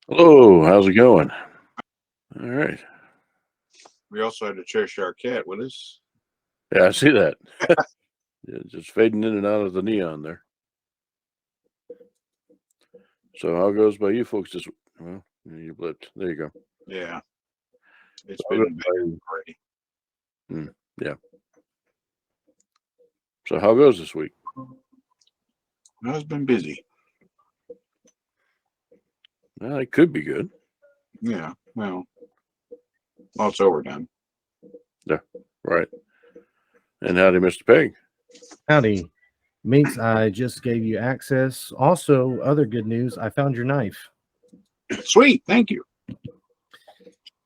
Hello, how's it going? All right. We also had the Cheshire Cat with us. Yeah, I see that. Yeah, just fading in and out of the neon there. So how goes by you folks this well, you blipped. There you go. Yeah, it's How goes been by bad you? already. Yeah. So how goes this week? No, it's been busy. Well, it could be good. Yeah, well, it's overdone. Yeah, right. And howdy, Mr. Pegg. Howdy. Minx, I just gave you access. Also, other good news, I found your knife. Sweet, thank you.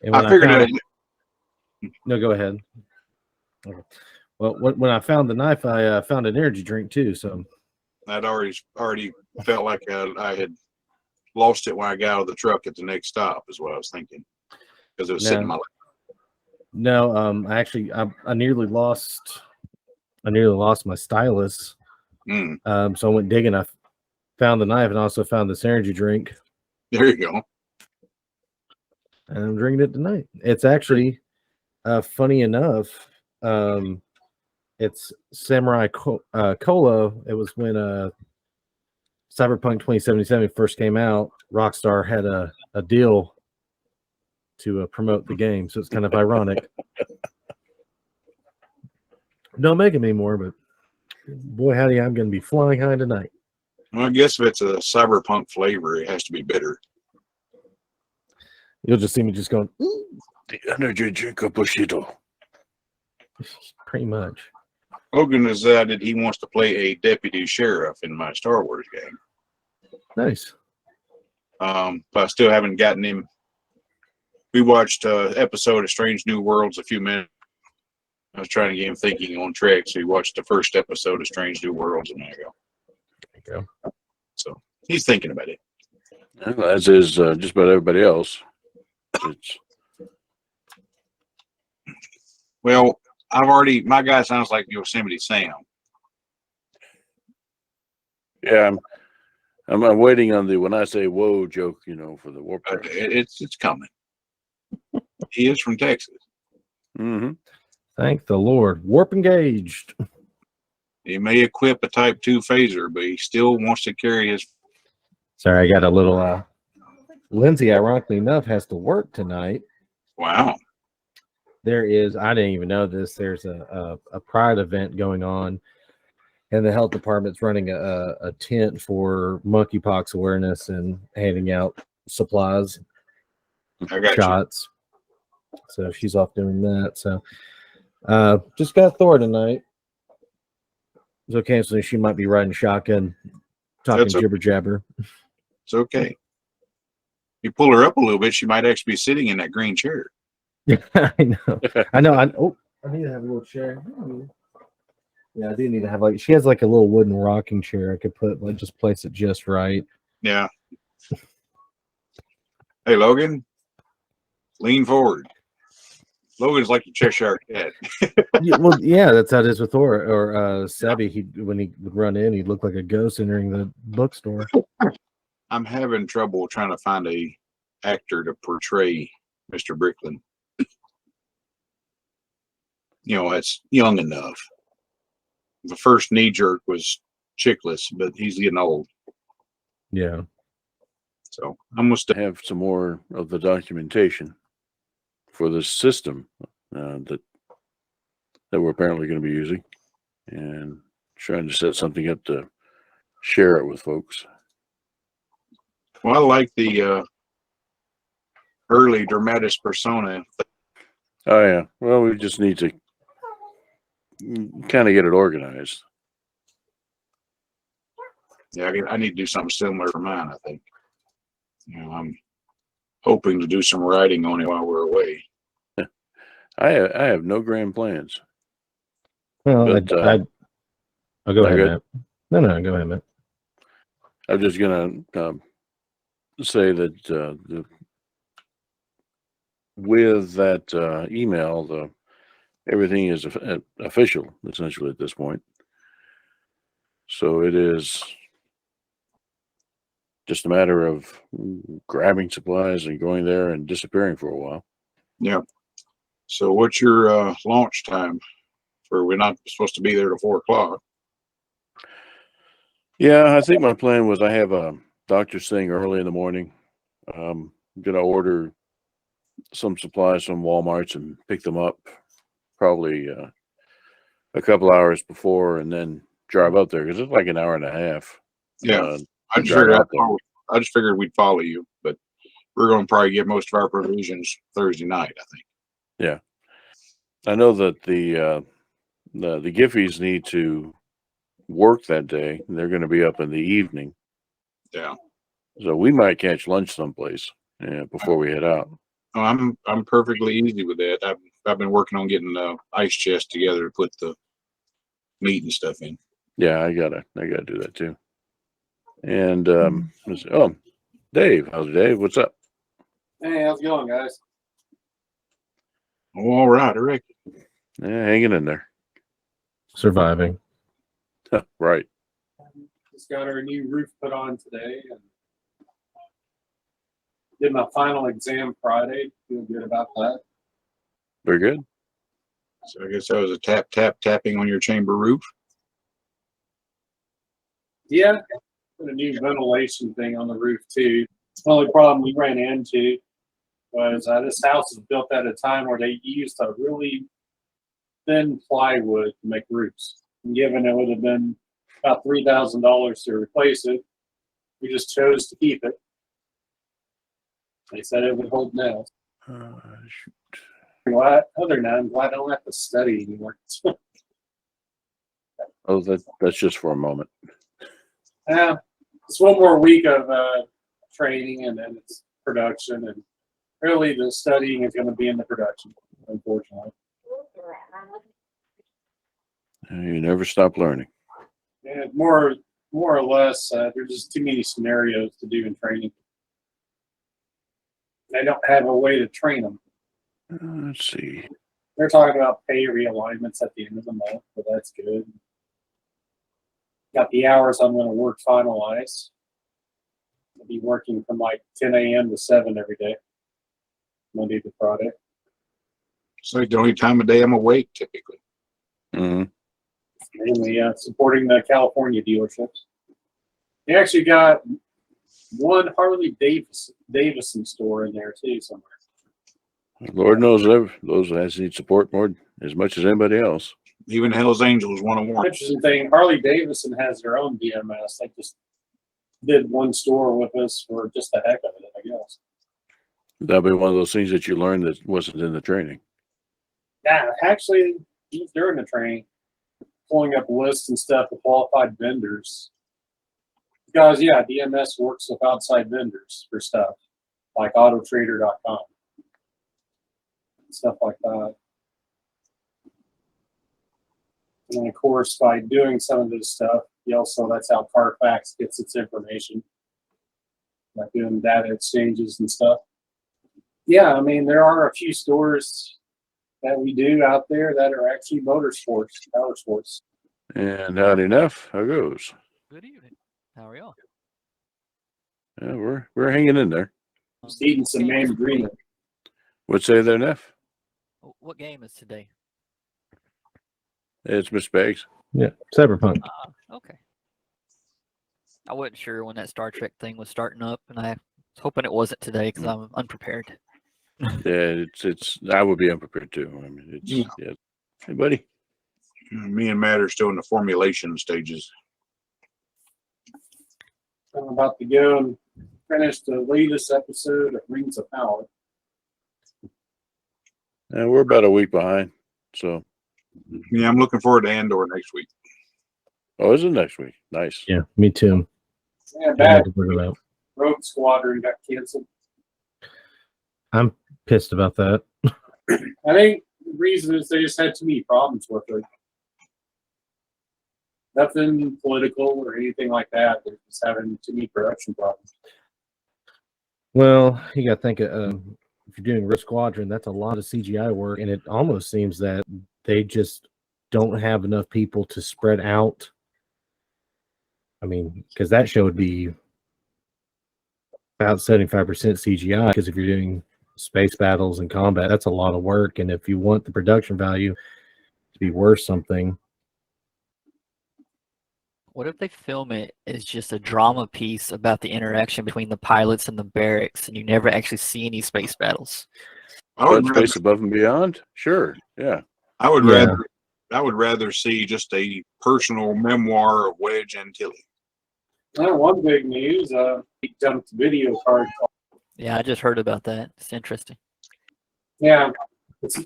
And when I figured found it. No, go ahead. Okay. Well, when I found the knife, I found an energy drink too. So I'd already felt like I had lost it when I got out of the truck at the next stop. Is what I was thinking because it was sitting in my lap. no, I nearly lost my stylus. So I went digging. I found the knife and also found this energy drink. There you go. And I'm drinking it tonight. It's actually funny enough. It's Samurai Cola. It was when Cyberpunk 2077 first came out. Rockstar had a deal to promote the game, so it's kind of ironic. Don't make them anymore, but boy, howdy, I'm going to be flying high tonight. Well, I guess if it's a cyberpunk flavor, it has to be bitter. You'll just see me just going, ooh. The energy drink of Bushido. Pretty much. Logan has decided he wants to play a deputy sheriff in my Star Wars game. Nice. But I still haven't gotten him. We watched an episode of Strange New Worlds a few minutes. I was trying to get him thinking on track, so we watched the first episode of Strange New Worlds, and there you go. So he's thinking about it. Well, as is just about everybody else. Well, my guy sounds like Yosemite Sam. Yeah, I'm waiting on the when I say whoa joke, for the warp. It's coming. He is from Texas. Mm-hmm. Thank the Lord. Warp engaged. He may equip a Type 2 phaser, but he still wants to carry his. Sorry, I got a little. Lindsay, ironically enough, has to work tonight. Wow. There is, I didn't even know this. There's a Pride event going on, and the health department's running a tent for monkeypox awareness and handing out supplies, shots. So she's off doing that. So just got Thor tonight. It's okay. So she might be riding shotgun, talking jibber jabber. It's okay. You pull her up a little bit, she might actually be sitting in that green chair. I know. I need to have a little chair. Yeah, I do need to have she has like a little wooden rocking chair I could put just place it just right. Yeah. Hey Logan, lean forward. Logan's like the Cheshire Cat. Yeah, that's how it is with Thor or Sebby. When he would run in, he'd look like a ghost entering the bookstore. I'm having trouble trying to find a actor to portray Mr. Brickland. It's young enough. The first knee jerk was Chickless, but he's getting old. Yeah. So I must have some more of the documentation for this system that we're apparently going to be using, and trying to set something up to share it with folks. Well, I like the early dramatis persona. Oh yeah. Well, we just need to kind of get it organized. Yeah, I need to do something similar for mine, I think. I'm hoping to do some writing on it while we're away. I have no grand plans. Well, I'll go ahead, Matt. No, go ahead, Matt. I'm just going to say that with that email, everything is official, essentially, at this point. So it is just a matter of grabbing supplies and going there and disappearing for a while. Yeah. So what's your launch time? For we're not supposed to be there till 4 o'clock. Yeah, I think my plan was I have a doctor's thing early in the morning. I'm going to order some supplies from Walmart's and pick them up probably a couple hours before and then drive up there because it's like an hour and a half. Yeah. I just drive figured out there. I just figured we'd follow you, but we're going to probably get most of our provisions Thursday night, I think. Yeah. I know that the Giffies need to work that day. They're going to be up in the evening. Yeah. So we might catch lunch someplace before we head out. Oh, I'm perfectly easy with that. I've been working on getting the ice chest together to put the meat and stuff in. Yeah, I gotta do that too. And oh, Dave, how's it, Dave? What's up? Hey, how's it going, guys? Oh, all right, Rick. Yeah, hanging in there. Surviving. Right. Just got our new roof put on today and did my final exam Friday. Feel good about that. Very good. So I guess that was a tapping on your chamber roof. Yeah, put a new ventilation thing on the roof too. The only problem we ran into was this house was built at a time where they used a really thin plywood to make roofs. And given it would have been about $3,000 to replace it, we just chose to keep it. They said it would hold nails. Shoot. Other than that, I'm glad I don't have to study anymore. Oh, that's just for a moment. Yeah, it's one more week of training and then it's production. And really the studying is going to be in the production, unfortunately. You never stop learning. And more or less, there's just too many scenarios to do in training. They don't have a way to train them. Let's see. They're talking about pay realignments at the end of the month, but that's good. Got the hours I'm going to work finalized. I'll be working from like 10 a.m. to 7 every day, Monday to Friday. It's like the only time of day I'm awake typically. Mm-hmm. Mainly supporting the California dealerships. They actually got one Harley Davidson store in there too somewhere. Lord knows those guys need support more as much as anybody else. Even Hell's Angels 101. Interesting thing, Harley Davidson has their own DMS. They just did one store with us for just the heck of it, I guess. That'll be one of those things that you learned that wasn't in the training. Yeah, actually, during the training, pulling up lists and stuff of qualified vendors. Because, yeah, DMS works with outside vendors for stuff, like autotrader.com. Stuff like that. And of course, by doing some of this stuff, that's how Carfax gets its information. By doing data exchanges and stuff. Yeah, I mean, there are a few stores that we do out there that are actually motorsports, power sports. And howdy enough, how goes? Good evening. How are y'all? Yeah, we're hanging in there. Just eating some Game is man today? green. What'd say there, Neff? What game is today? It's Miss Peggs. Yeah. Cyberpunk. Okay. I wasn't sure when that Star Trek thing was starting up, and I was hoping it wasn't today because I'm unprepared. Yeah, it's. I would be unprepared too. I mean, it's. Yeah. Hey, buddy. Me and Matt are still in the formulation stages. I'm about to go and finish the latest episode of Rings of Power. We're about a week behind. So. Yeah, I'm looking forward to Andor next week. Oh, is it next week? Nice. Yeah, me too. Yeah, I bad. had to put it out. Rogue Squadron got canceled. I'm pissed about that. I think the reason is they just had too many problems with it. Nothing political or anything like that. They're just having too many production problems. Well, you got to think if you're doing Rogue Squadron, that's a lot of CGI work, and it almost seems that they just don't have enough people to spread out. I mean, because that show would be about 75% CGI, because if you're doing space battles and combat, that's a lot of work. And if you want the production value to be worth something, What if they film it as just a drama piece about the interaction between the pilots and the barracks, and you never actually see any space battles? I would But rather, Space Above and Beyond? Sure. Yeah. I would Yeah. rather, I would rather see just a personal memoir of Wedge and Tilly. One big news, he dumped video card. Yeah, I just heard about that. It's interesting. Yeah, it's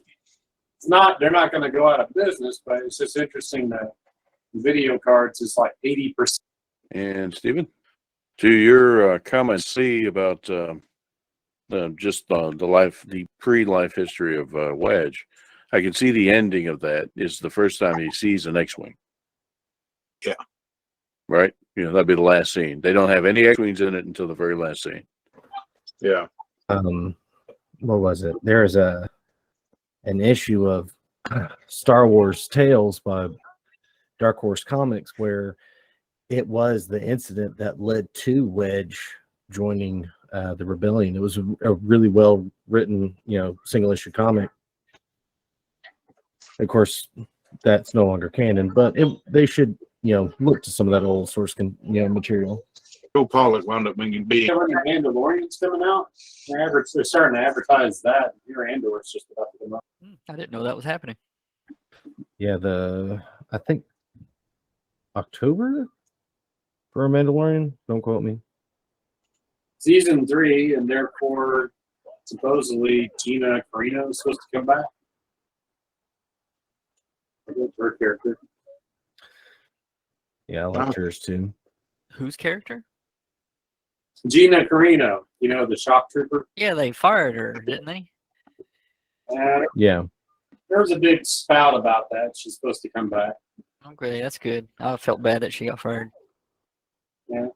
not, they're not going to go out of business, but it's just interesting that video cards is like 80%. And Stephen, to your comment, see about just the pre-life history of Wedge, I can see the ending of that is the first time he sees an X-wing. Yeah. Right. That'd be the last scene. They don't have any X-wings in it until the very last scene. Yeah. what was it? There is an issue of Star Wars Tales by Dark Horse Comics where it was the incident that led to Wedge joining the rebellion. It was a really well written, single issue comic. Of course, that's no longer canon, but they should, look to some of that old source, material. Joe Pollock wound up being big. When the Mandalorian's coming out, they're starting to advertise that. Your Andor's just about to come out. I didn't know that was happening. Yeah, I think October for a Mandalorian. Don't quote me. Season 3, and therefore supposedly Gina Carino is supposed to come back. Her character. Yeah, I liked hers too. Whose character? Gina Carino, the shock trooper. Yeah, they fired her, didn't they? Yeah. There was a big spout about that. She's supposed to come back. Okay, that's good. I felt bad that she got fired. Yeah.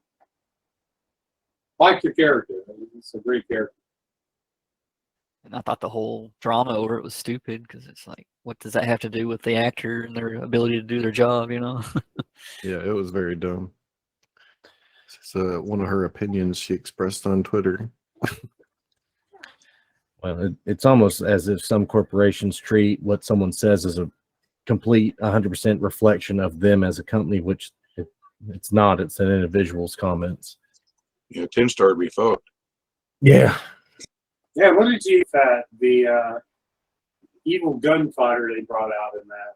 Like your character. It's a great character. And I thought the whole drama over it was stupid because it's like, what does that have to do with the actor and their ability to do their job, Yeah, it was very dumb. It's one of her opinions she expressed on Twitter. Well, it's almost as if some corporations treat what someone says as a complete 100% reflection of them as a company, which it's not. It's an individual's comments. Yeah, 10-star be fucked. Yeah. Yeah, what did you think the evil gunfighter they brought out in that?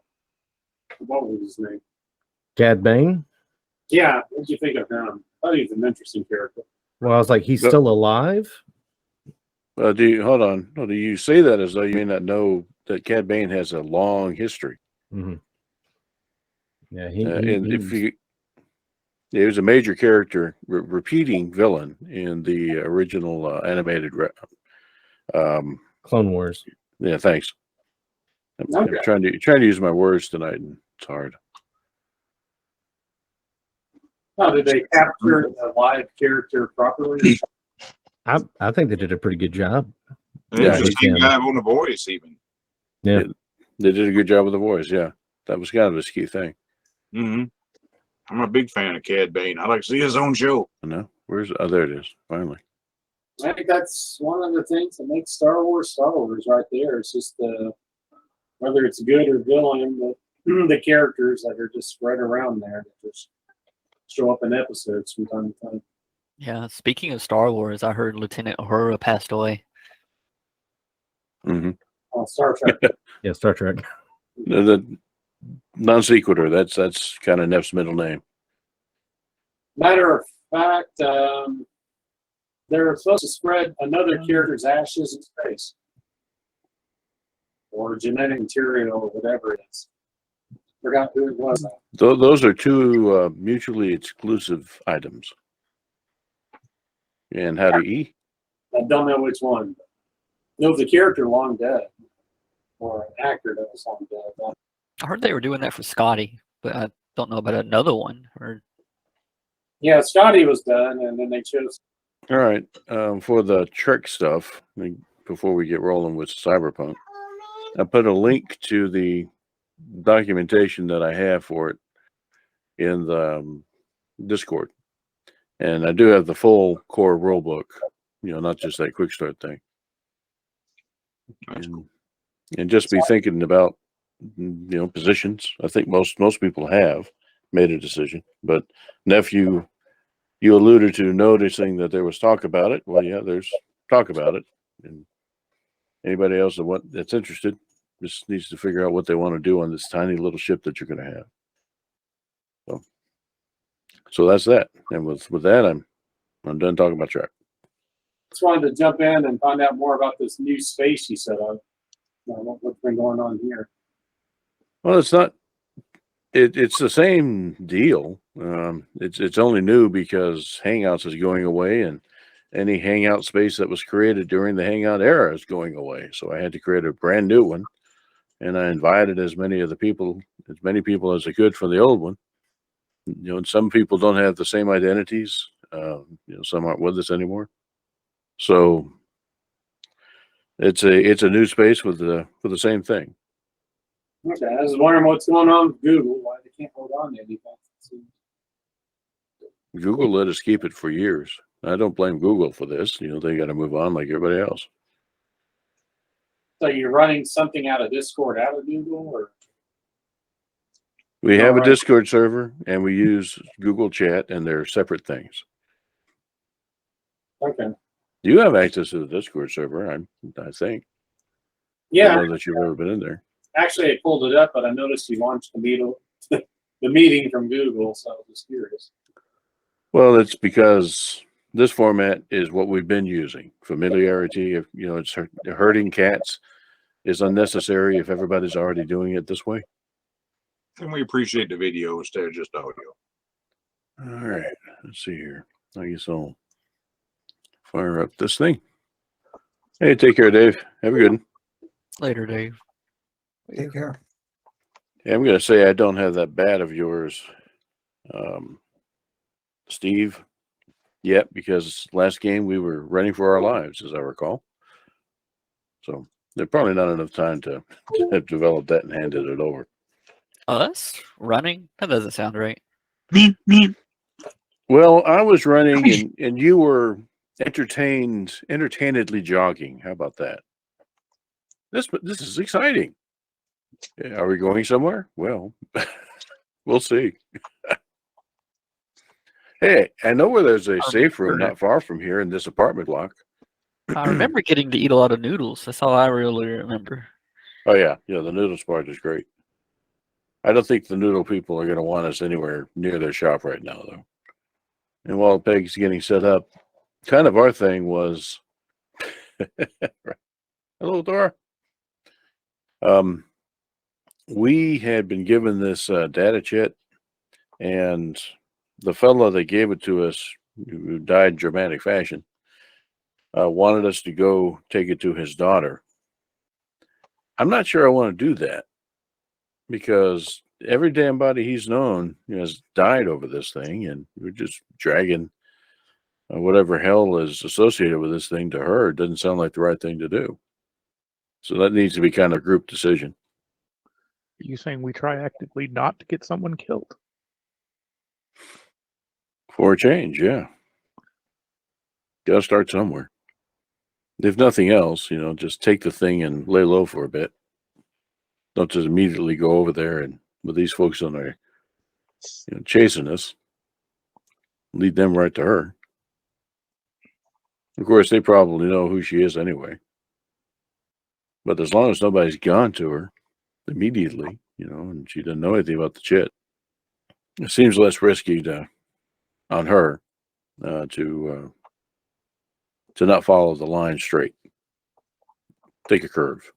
What was his name? Cad Bane? Yeah, what did you think of him? I thought he was an interesting character. Well, I was like, he's still alive? Hold on. No, do you say that as though you may not know that Cad Bane has a long history? Mm-hmm. Yeah, he was a major character, repeating villain in the original animated Clone Wars. Yeah, thanks. I'm trying to use my words tonight, and it's hard. Oh, did they capture the live character properly? I think they did a pretty good job. And it was the same guy on the voice, even. Yeah. They did a good job with the voice. Yeah, that was kind of his key thing. Mm-hmm. I'm a big fan of Cad Bane. I like to see his own show. I know. There it is. Finally. I think that's one of the things that makes Star Wars right there. It's just whether it's good or villain, the characters that are just spread around there that just show up in episodes from time to time. Yeah, speaking of Star Wars, I heard Lieutenant Uhura passed away. Mm-hmm. On Star Trek. Yeah, Star Trek. The non sequitur. That's kind of Neff's middle name. Matter of fact, they're supposed to spread another character's ashes in space, or genetic material, or whatever it is. Forgot who it was. Those are two mutually exclusive items. And how do you? I don't know which one. No, the character long dead, or an actor that was long dead. I heard they were doing that for Scotty, but I don't know about another one. Yeah, Scotty was done, and then they chose. All right. For the Trek stuff, before we get rolling with Cyberpunk, I put a link to the documentation that I have for it in the Discord. And I do have the full core rulebook not just that quick start thing. That's And just be thinking about, positions. I think most people have made a decision, but nephew, you alluded to noticing that there was talk about it. Well, yeah, there's talk about it, and anybody else that's interested just needs to figure out what they want to do on this tiny little ship that you're going to have. So that's that. And with that, I'm done talking about track. Just wanted to jump in and find out more about this new space you set up. What's been going on here? Well, it's not. It's the same deal. It's only new because Hangouts is going away, and any Hangout space that was created during the Hangout era is going away. So I had to create a brand new one, and I invited as many people as I could for the old one. And some people don't have the same identities. Some aren't with us anymore. So it's a new space with the same thing. Okay, I was wondering what's going on with Google. Why they can't hold on to anything? Google let us keep it for years. I don't blame Google for this. They got to move on like everybody else. So you're running something out of Discord out of Google, or? We have a Alright. Discord server and we use Google Chat, and they're separate things. Okay. You have access to the Discord server, I think. I Yeah, don't know that you've ever been in there. actually, I pulled it up, but I noticed you launched the meeting from Google, so I was just curious. Well, it's because this format is what we've been using. Familiarity, it's herding cats is unnecessary if everybody's already doing it this way. And we appreciate the video instead of just audio. All right, let's see here. I guess I'll fire up this thing. Hey, take care, Dave. Have a good one. Later, Dave. Take care. Yeah, I'm going to say I don't have that bat of yours, Steve, yet, because last game we were running for our lives, as I recall. So there's probably not enough time to have developed that and handed it over. Us running? That doesn't sound right. Well, I was running and you were entertainedly jogging. How about that? This is exciting. Are we going somewhere? Well, we'll see. Hey, I know where there's a safe room not far from here in this apartment block. I remember getting to eat a lot of noodles. That's all I really remember. Oh yeah, the noodle spot is great. I don't think the noodle people are going to want us anywhere near their shop right now, though. And while Pegg's getting set up, kind of our thing was, hello, Dora. We had been given this data chit, and the fellow that gave it to us, who died in dramatic fashion, wanted us to go take it to his daughter. I'm not sure I want to do that, because every damn body he's known has died over this thing, and we're just dragging whatever hell is associated with this thing to her. It doesn't sound like the right thing to do. So that needs to be kind of a group decision. Are you saying we try actively not to get someone killed? For a change, yeah. Gotta start somewhere. If nothing else, just take the thing and lay low for a bit. Don't just immediately go over there and with these folks on there, chasing us, lead them right to her. Of course, they probably know who she is anyway. But as long as nobody's gone to her immediately, and she doesn't know anything about the chit, it seems less risky on her to not follow the line straight. Take a curve.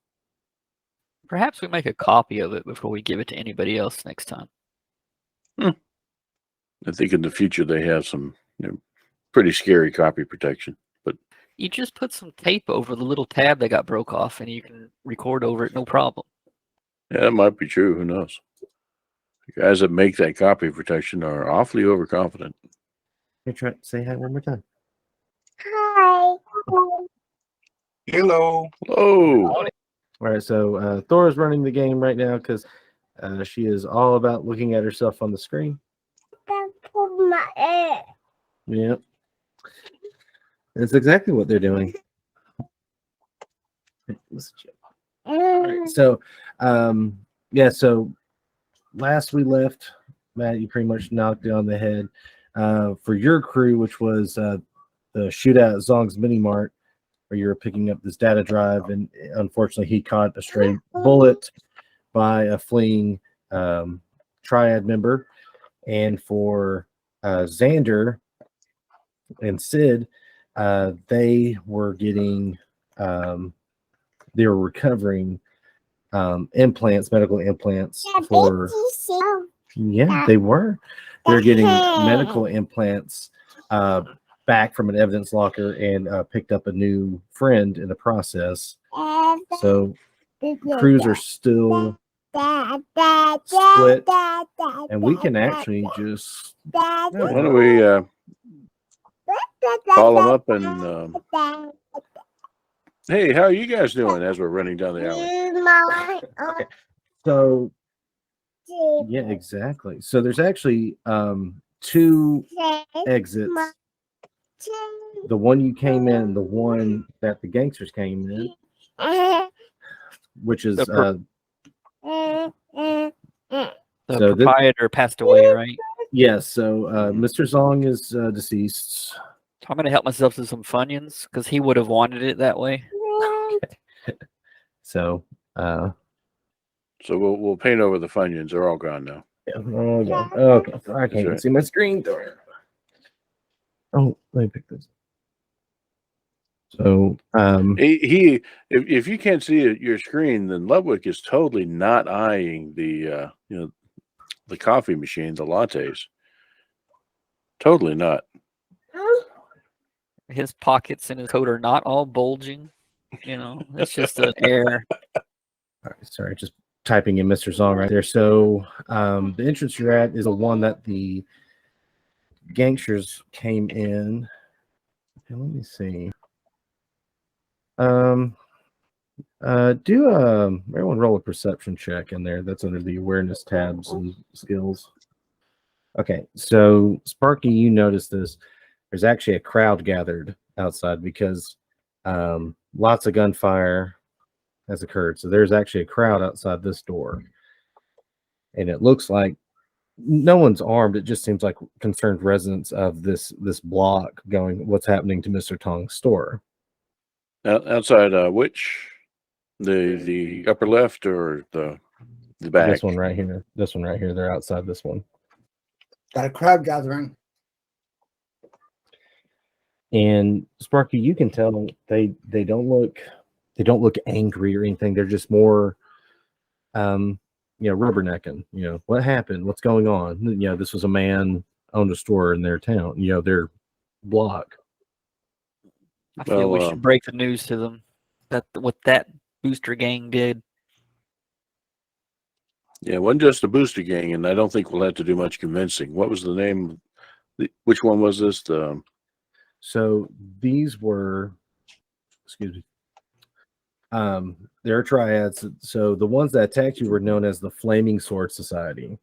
Perhaps we make a copy of it before we give it to anybody else next time. I think in the future they have some pretty scary copy protection. But You just put some tape over the little tab that got broke off, and you can record over it, no problem. yeah, that might be true. Who knows? The guys that make that copy protection are awfully overconfident. Hey, try say hi one more time. Hello. Oh, All right, so Thora's running the game right now because she is all about looking at herself on the screen. Yep. That's exactly what they're doing. All right, so, yeah, so last we left, Matt, you pretty much knocked it on the head. For your crew, which was the shootout at Zong's Mini Mart, where you were picking up this data drive, and unfortunately, he caught a stray bullet by a fleeing triad member. And for Xander and Sid, they were getting, they were recovering implants, medical implants for. Yeah, they were. They're getting medical implants back from an evidence locker and picked up a new friend in the process. So crews are still split, and we can actually just. Why don't we call them up and hey, how are you guys doing as we're running down the alley? Okay. So yeah, exactly. So there's actually two exits. The one you came in, the one that the gangsters came in, which is The So this- proprietor passed away, right? yes. So Mr. Zong is deceased. So I'm gonna help myself to some Funyuns because he would have wanted it that way. So So we'll paint over the Funyuns. They're all gone now. okay. I can't even right. see my screen. Oh, let me pick this. So If you can't see your screen, then Ludwig is totally not eyeing the the coffee machine, the lattes. Totally not. His pockets in his coat are not all bulging. It's just an air. all right, sorry, just typing in Mr. Zong right there. So the entrance you're at is the one that the gangsters came in. Okay, let me see. Do everyone roll a perception check in there. That's under the awareness tabs and skills. Okay, so Sparky, you notice this. There's actually a crowd gathered outside because lots of gunfire has occurred. So there's actually a crowd outside this door. And it looks like no one's armed. It just seems like concerned residents of this block going, what's happening to Mr. Tong's store? Outside which? The upper left or the back? This one right here. This one right here. They're outside this one. Got a crowd gathering. And Sparky, you can tell they don't look angry or anything. They're just more rubbernecking. What happened? What's going on? This was a man owned a store in their town, their block. I feel we should break the news to them that what that booster gang did. Yeah, it wasn't just a booster gang, and I don't think we'll have to do much convincing. What was the name? Which one was this? So these were, excuse me, they're triads. So the ones that attacked you were known as the Flaming Sword Society.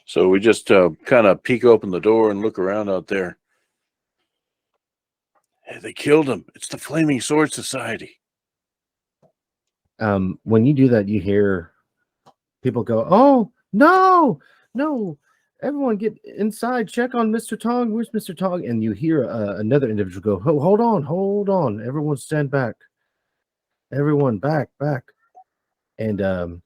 So we just kind of peek open the door and look around out there. Hey, they killed him. It's the Flaming Sword Society. When you do that, you hear people go, "Oh, no, everyone get inside, check on Mr. Tong. Where's Mr. Tong?" And you hear another individual go, "Oh, hold on. Everyone stand back. Everyone back. And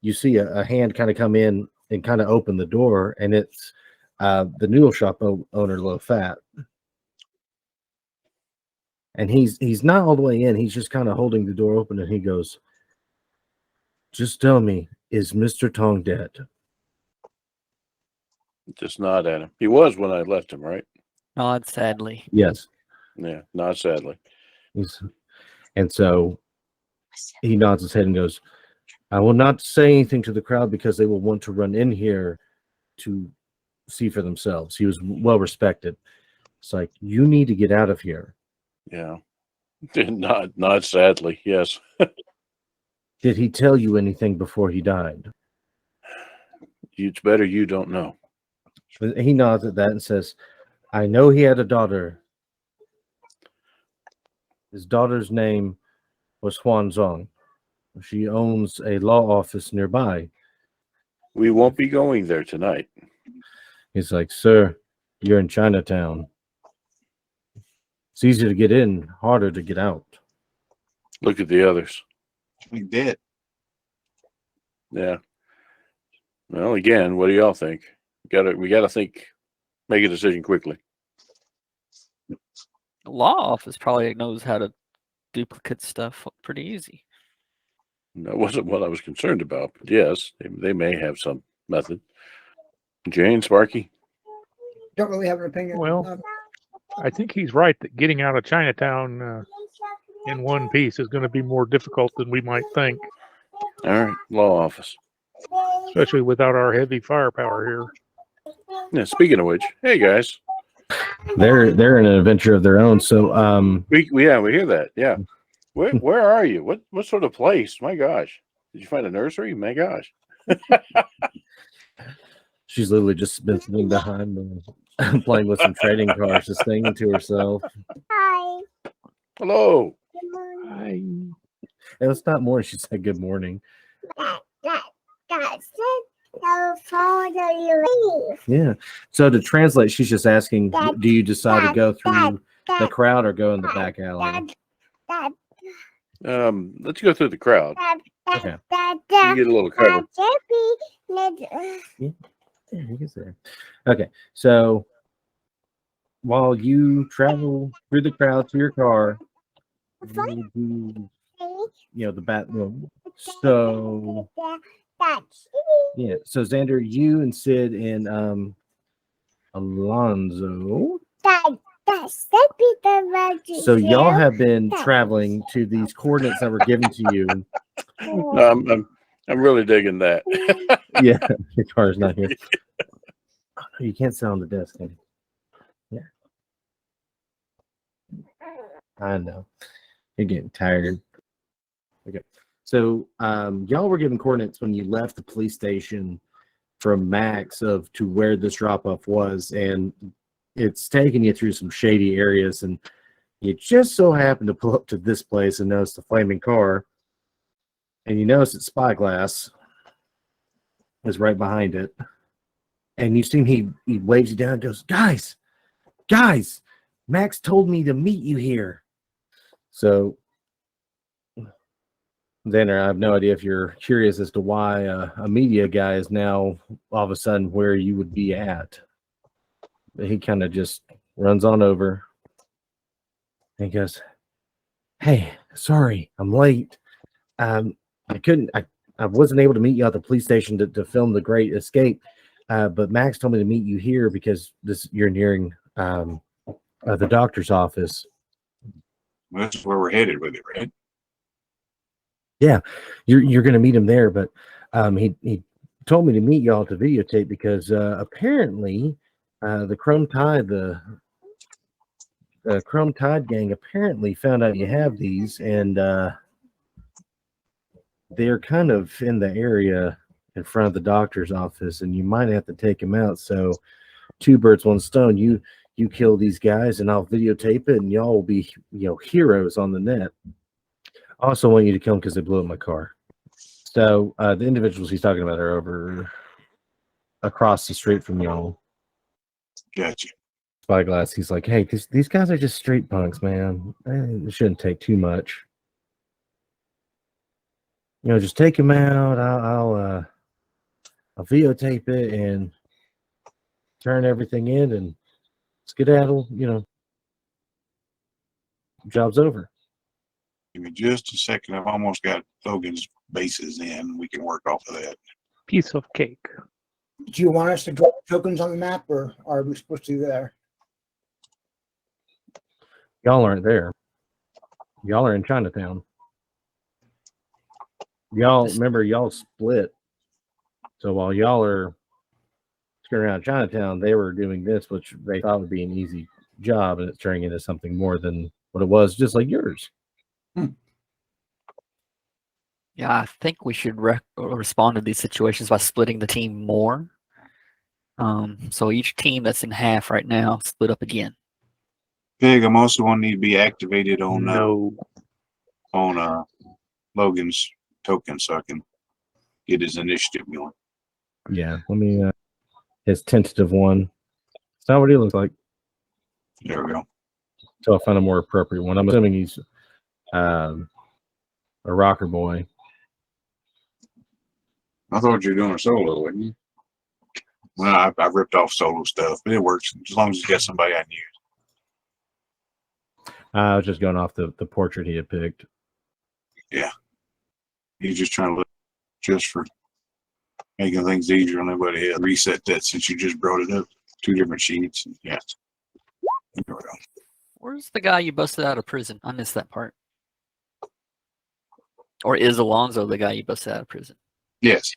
you see a hand kind of come in and kind of open the door, and it's the noodle shop owner, Low Fat. And he's not all the way in. He's just kind of holding the door open, and he goes, "Just tell me, is Mr. Tong dead?" Just nod at him. He was when I left him, right? Nod sadly. Yes. Yeah, not sadly. And so he nods his head and goes, "I will not say anything to the crowd because they will want to run in here to see for themselves." He was well respected. It's like, you need to get out of here. Yeah. Not sadly, yes. Did he tell you anything before he died? It's better you don't know. But he nods at that and says, "I know he had a daughter His daughter's name was Huan Zong. She owns a law office nearby. We won't be going there tonight. He's like, sir, you're in Chinatown. It's easier to get in, harder to get out. Look at the others. We did. Yeah. Well, again, what do y'all think? We gotta think, make a decision quickly. The law office probably knows how to duplicate stuff pretty easy. That wasn't what I was concerned about, but yes, they may have some method. Jane, Sparky? Don't really have an opinion. Well, I think he's right that getting out of Chinatown in one piece is going to be more difficult than we might think, All right, law office. especially without our heavy firepower here. Yeah, speaking of which, hey guys, They're in an adventure of their own. So we hear that. Yeah, where are you? What sort of place? My gosh, did you find a nursery? My gosh. she's literally just been sitting behind and playing with some trading cards, just thinking to herself. Hello. I, It was not morning. She said good morning. Yeah. So to translate, she's just asking, do you decide to go through the crowd or go in the back alley? Let's go through the crowd. Okay. You get a little cover. Yeah, he gets there. Okay. So while you travel through the crowd to your car, you do, the bathroom. So yeah. So Xander, you and Sid and Alonzo. So y'all have been traveling to these coordinates that were given to you. I'm really digging that. Yeah, your car's not here. You can't sit on the desk. Can you? Yeah. I know. You're getting tired. Okay. So y'all were given coordinates when you left the police station from Max to where this drop-off was, and it's taking you through some shady areas, and you just so happen to pull up to this place and notice the flaming car, and you notice that Spyglass is right behind it, and you see he waves you down and goes, guys, Max told me to meet you here. So Xander, I have no idea if you're curious as to why a media guy is now all of a sudden where you would be at. But he kind of just runs on over and he goes, hey, sorry, I'm late. I wasn't able to meet you at the police station to film The Great Escape, but Max told me to meet you here because you're nearing the doctor's office. That's where we're headed with it, right? Yeah, you're going to meet him there, but he told me to meet y'all to videotape because apparently the Chrome Tide gang apparently found out you have these, and they're kind of in the area in front of the doctor's office, and you might have to take them out. So, two birds, one stone. You kill these guys, and I'll videotape it, and y'all will be heroes on the net. I also want you to kill them because they blew up my car. So the individuals he's talking about are over across the street from y'all. Gotcha. Spyglass, he's like, hey, these guys are just street punks, man. It shouldn't take too much. Just take them out. I'll videotape it and turn everything in and skedaddle. Job's over. Give me just a second. I've almost got Logan's bases in. We can work off of that. piece of cake. Do you want us to draw tokens on the map, or are we supposed to do that? Y'all aren't there. Y'all are in Chinatown. Y'all split. So while y'all are skirting around Chinatown, they were doing this, which they thought would be an easy job, and it's turning into something more than what it was, just like yours. Yeah, I think we should respond to these situations by splitting the team more. So each team that's in half right now split up again. Peg, I'm also going to need to be activated on No. Logan's token so I can get his initiative going. Yeah, let me his tentative one. It's not what he looks like. There we go. So I'll find a more appropriate one. I'm assuming he's a rocker boy. I thought you were doing a solo, wasn't you? Well, I ripped off solo stuff, but it works as long as you got somebody I can use. I was just going off the portrait he had picked. He's just trying to look just for making things easier on everybody else. Reset that since you just brought it up. 2 different sheets. Yeah. There we go. Where's the guy you busted out of prison? I missed that part. Or is Alonzo the guy you busted out of prison? Yes.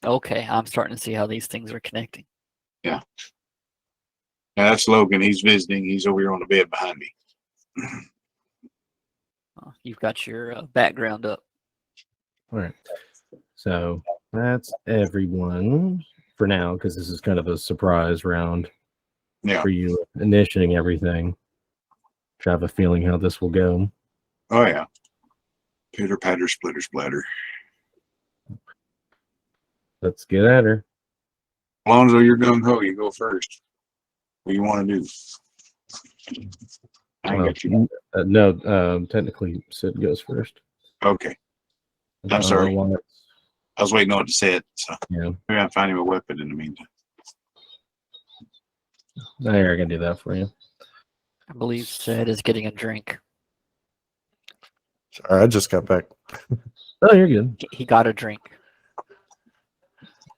Okay, I'm starting to see how these things are connecting. Yeah. Now that's Logan. He's visiting. He's over here on the bed behind me. You've got your background up. All right. So that's everyone for now, because this is kind of a surprise round Yeah. for you initiating everything. I have a feeling how this will go. Oh yeah. Pitter patter, splitter splatter. Let's get at her. Alonzo, you're gung ho. You go first. What do you want to do? I got you. No, technically Sid goes first. Okay. I don't know sorry. why. I was waiting on it to say it, so Yeah, maybe I'll find him a weapon in the meantime. I can do that for you. I believe Sid is getting a drink. Sorry, I just got back. Oh, you're good. He got a drink.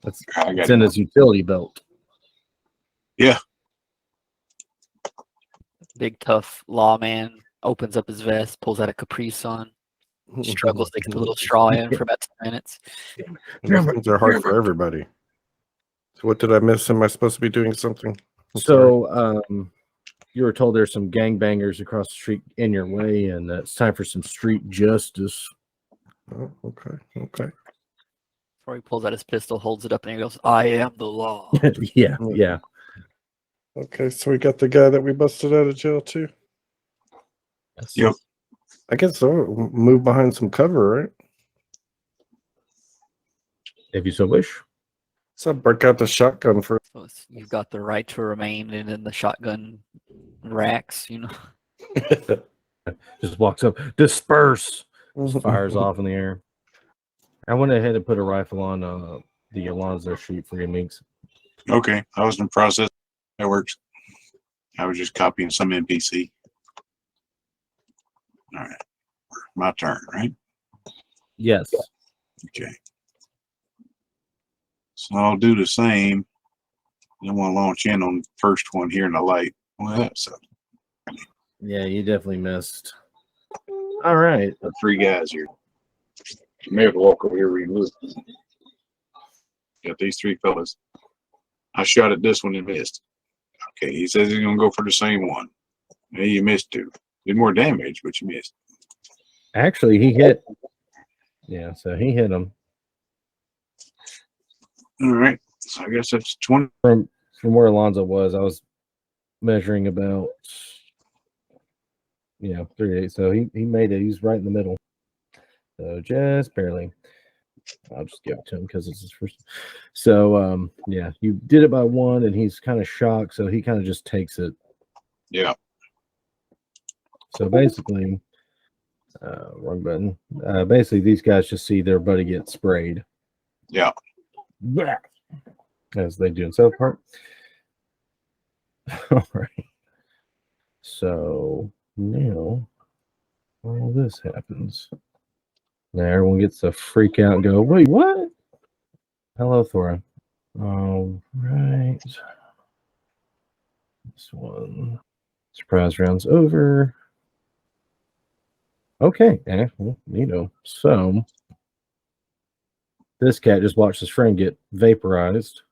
That's I got it's in his utility belt. Big tough lawman opens up his vest, pulls out a Capri Sun, struggles to get the little straw in for about 10 minutes. Things are hard for everybody. So what did I miss? Am I supposed to be doing something? I'm sorry. So, you were told there's some gangbangers across the street in your way, and it's time for some street justice. Oh, okay. Okay. Before he pulls out his pistol, holds it up, and he goes, "I am the law." Yeah. Okay. So we got the guy that we busted out of jail too. Yep. I guess so. Move behind some cover, right? If you so wish. So break out the shotgun for. So you've got the right to remain in the shotgun racks, you know. Just walks up, disperse, fires off in the air. I went ahead and put a rifle on the Alonzo sheet for you, Meeks. Okay. I was in process. That works. I was just copying some NPC. All right. My turn, right? Yes. Okay. So I'll do the same. I want to launch in on the first one here in the light. Well, that's Yeah, you definitely missed. All right. 3 guys here. You may have to walk over here where you move. Got these 3 fellas. I shot at this one and missed. Okay, he says he's gonna go for the same one. Hey, you missed 2. Did more damage, but you missed. Actually, he hit. Yeah, so he hit him. All right. So I guess that's 20. From where Alonzo was, I was measuring about 38. So he made it. He's right in the middle. So just barely. I'll just give it to him because it's his first. So yeah, you did it by 1, and he's kind of shocked, so he kind of just takes it. Yeah. So basically, wrong button. Basically, these guys just see their buddy get sprayed. Yeah. As they do in South Park. All right. So now all this happens. Now everyone gets to freak out and go, wait, what? Hello, Thora. All right. This one. Surprise round's over. Okay. Well, so this cat just watched his friend get vaporized.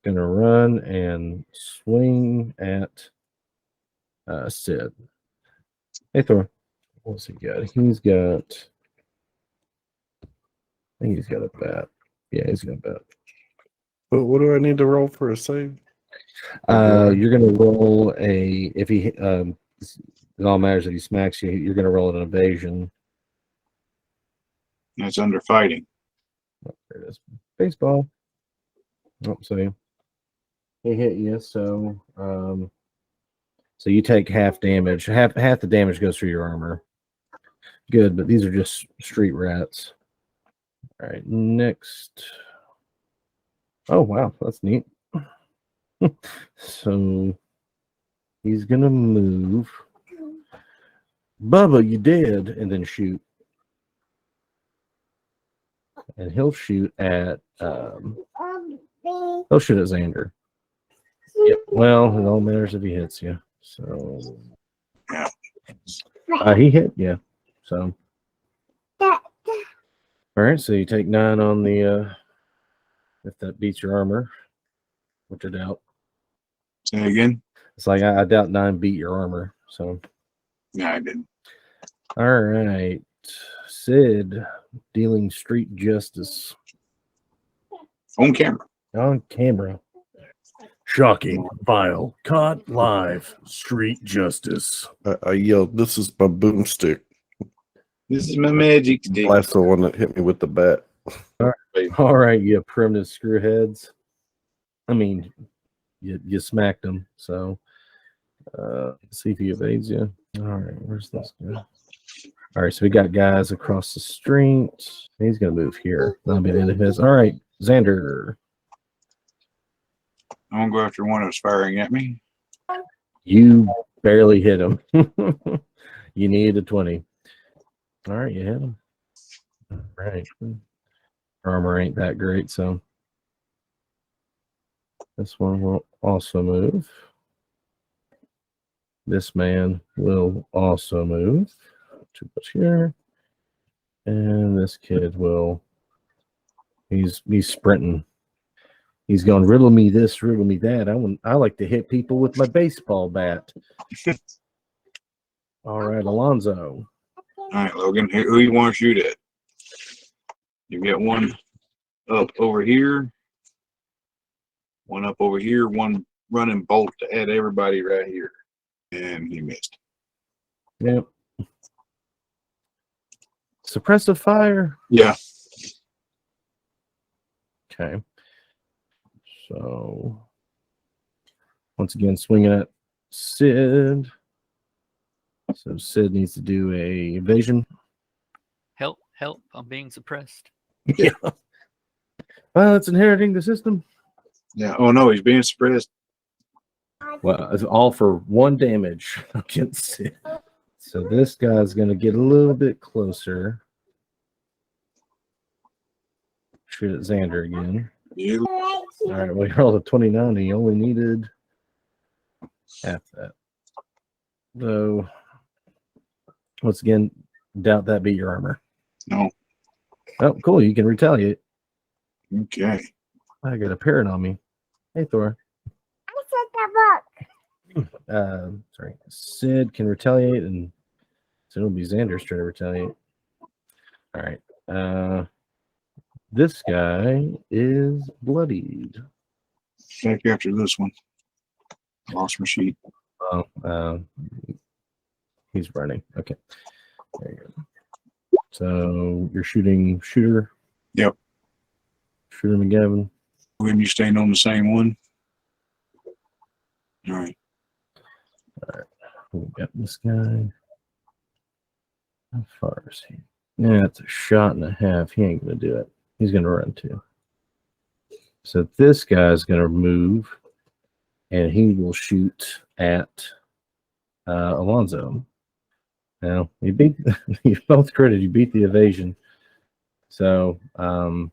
Gonna run and swing at Sid. Hey, Thor. What's he got? I think he's got a bat. Yeah, he's got a bat. But what do I need to roll for a save? You're gonna roll if he It all matters if he smacks you, you're going to roll an evasion. That's under fighting. Oh, there it is. Baseball. Oh, so he hit you. So so you take half damage. Half the damage goes through your armor. Good, but these are just street rats. All right, next. Oh wow, that's neat. So he's gonna move. Bubba, you dead, and then shoot. And he'll shoot at Xander. Yep. Well, it all matters if he hits you. So Yeah. He hit you. So all right, so you take 9 on the if that beats your armor, which I doubt. Say again? It's like I doubt 9 beat your armor. So Yeah, I didn't. all right. Sid dealing street justice On camera. on camera. Shocking, vile, caught live, street justice. I yelled, "This is my boomstick." This is my magic stick. Blast the one that hit me with the bat. All right, you primitive screwheads. I mean, you smacked him. So see if he evades you. All right, where's this guy? All right, so we got guys across the street. He's gonna move here. That'll be the end of his. All right, Xander. I'm gonna go after one that was firing at me. You barely hit him. You need a 20. All right, you hit him. All right. Armor ain't that great, so this one will also move. This man will also move. 2 push here. And this kid will, he's sprinting. He's going, riddle me this, riddle me that. I like to hit people with my baseball bat. All right, Alonzo. All right, Logan. Who you want to shoot at? You get one up over here, one up over here, one running bolt at everybody right here. And he missed. Yep. Suppressive fire. Yeah. Okay. So once again, swinging at Sid. So Sid needs to do a evasion. Help, help, I'm being suppressed. Yeah. Well, it's inheriting the system. Yeah. Oh no, he's being suppressed. Well, it's all for 1 damage against Sid. So this guy's going to get a little bit closer. Shoot at Xander again. Yeah. All right, well, he rolled a 29. He only needed half that. So, once again, doubt that beat your armor. No. Oh, cool. You can retaliate. Okay. I got a parrot on me. Hey, Thor. I said the book. Sorry. Sid can retaliate, and so it'll be Xander's trying to retaliate. All right. This guy is bloodied. Back after this one. Lost my sheet. Oh, he's running. Okay. There you go. So you're shooting shooter. Yep. Shooter McGavin. When you staying on the same one. All right. We got this guy. How far is he? Yeah, it's a shot and a half. He ain't gonna do it. He's gonna run too. So this guy's gonna move, and he will shoot at Alonzo. Now you beat you both credit. You beat the evasion. So I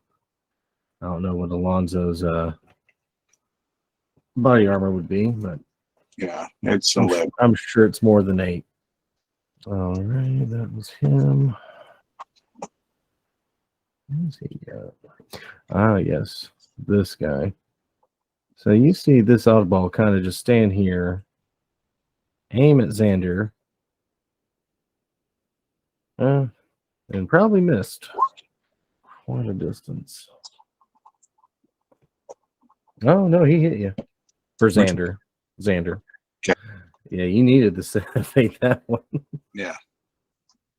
don't know what Alonzo's body armor would be, but Yeah, it's 11. I'm sure it's more than 8. All right, that was him. Where's he got? Ah, yes, this guy. So you see this oddball kind of just stand here, aim at Xander, and probably missed quite a distance. Oh no, he hit you for Xander. Xander. Okay. Yeah, you needed to fake that one. Yeah.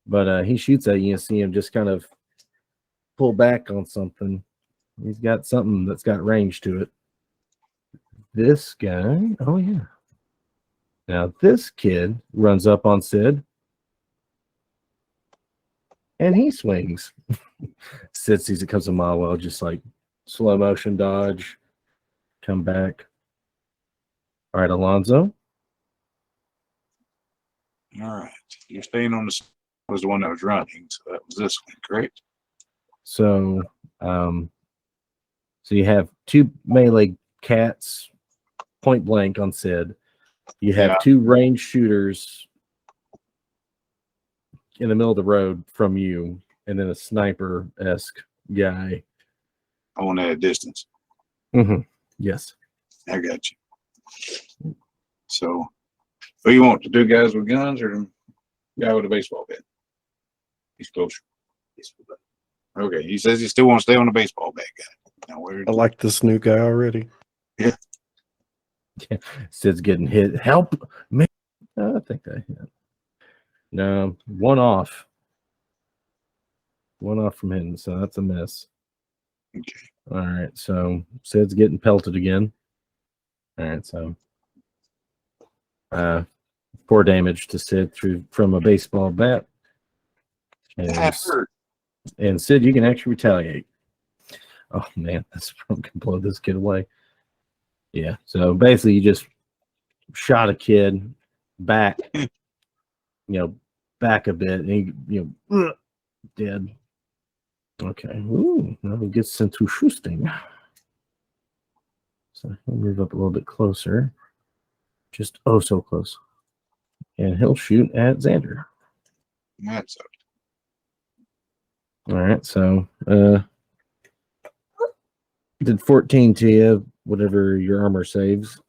But he shoots at you and see him just kind of pull back on something. He's got something that's got range to it. This guy, oh yeah. Now this kid runs up on Sid and he swings. Sid sees it comes a mile well, just like slow motion dodge, come back. All right, Alonzo. All right. You're staying on the was the one that was running, so that was this one, correct? So, so you have two melee cats point blank on Sid. You have Yeah. two range shooters in the middle of the road from you, and then a sniper-esque guy. On that distance. Mm-hmm. Yes. I got you. So, who you want? The two guys with guns or the guy with a baseball bat? He's closer. Okay, he says he still wants to stay on the baseball bat guy. Now, where? I like this new guy already. Sid's getting hit. Help me! I think I hit. No, one off. One off from hitting, so that's a miss. Okay. All right, so Sid's getting pelted again. All right, so 4 damage to Sid from a baseball bat. That hurt. And Sid, you can actually retaliate. Oh man, that's probably gonna blow this kid away. Yeah, so basically you just shot a kid back, back a bit, and he, dead. Okay. Ooh, now he gets into shooting. So he'll move up a little bit closer. Just so close. And he'll shoot at Xander. That's All right, so did 14 to you, whatever your armor saves.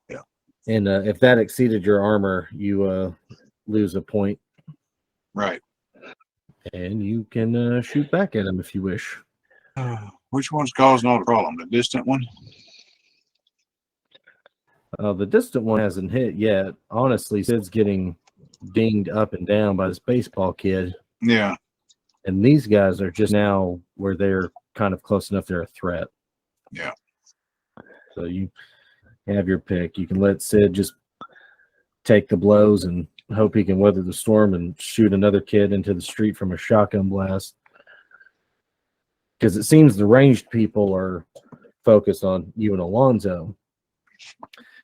Yeah. And if that exceeded your armor, you lose a point. right. And you can shoot back at him if you wish. Which one's causing all the problem? The distant one? The distant one hasn't hit yet. Honestly, Sid's getting dinged up and down by this baseball kid. Yeah. And these guys are just now where they're kind of close enough they're a threat. Yeah. So you have your pick. You can let Sid just take the blows and hope he can weather the storm and shoot another kid into the street from a shotgun blast. Because it seems the ranged people are focused on you and Alonzo.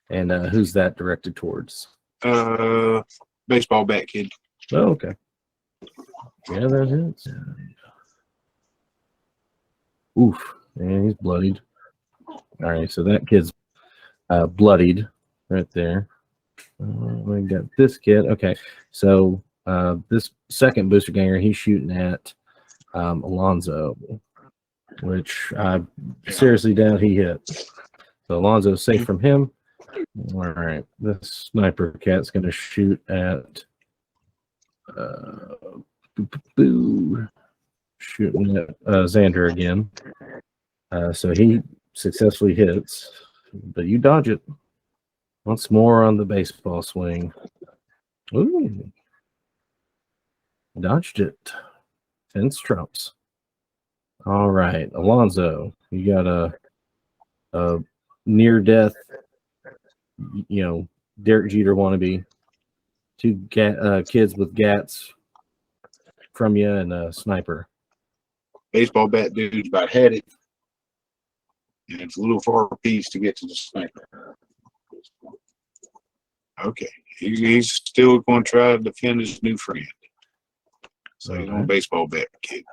And who's that directed towards? Baseball bat kid. Oh, okay. Yeah, that is. Oof. And he's bloodied. All right, so that kid's bloodied right there. We got this kid. Okay, so this second booster ganger, he's shooting at Alonzo, which I seriously doubt he hit. So Alonzo's safe from him. All right, this sniper cat's going to shoot at shooting at Xander again. So he successfully hits, but you dodge it. Once more on the baseball swing. Ooh. Dodged it. Fence trumps. All right, Alonzo, you got a near death, Derek Jeter wannabe. 2 kids with gats from you and a sniper. Baseball bat dude's about had it. And it's a little far piece to get to the sniper. Okay. He's still going to try to defend his new friend. So he's on baseball bat kid.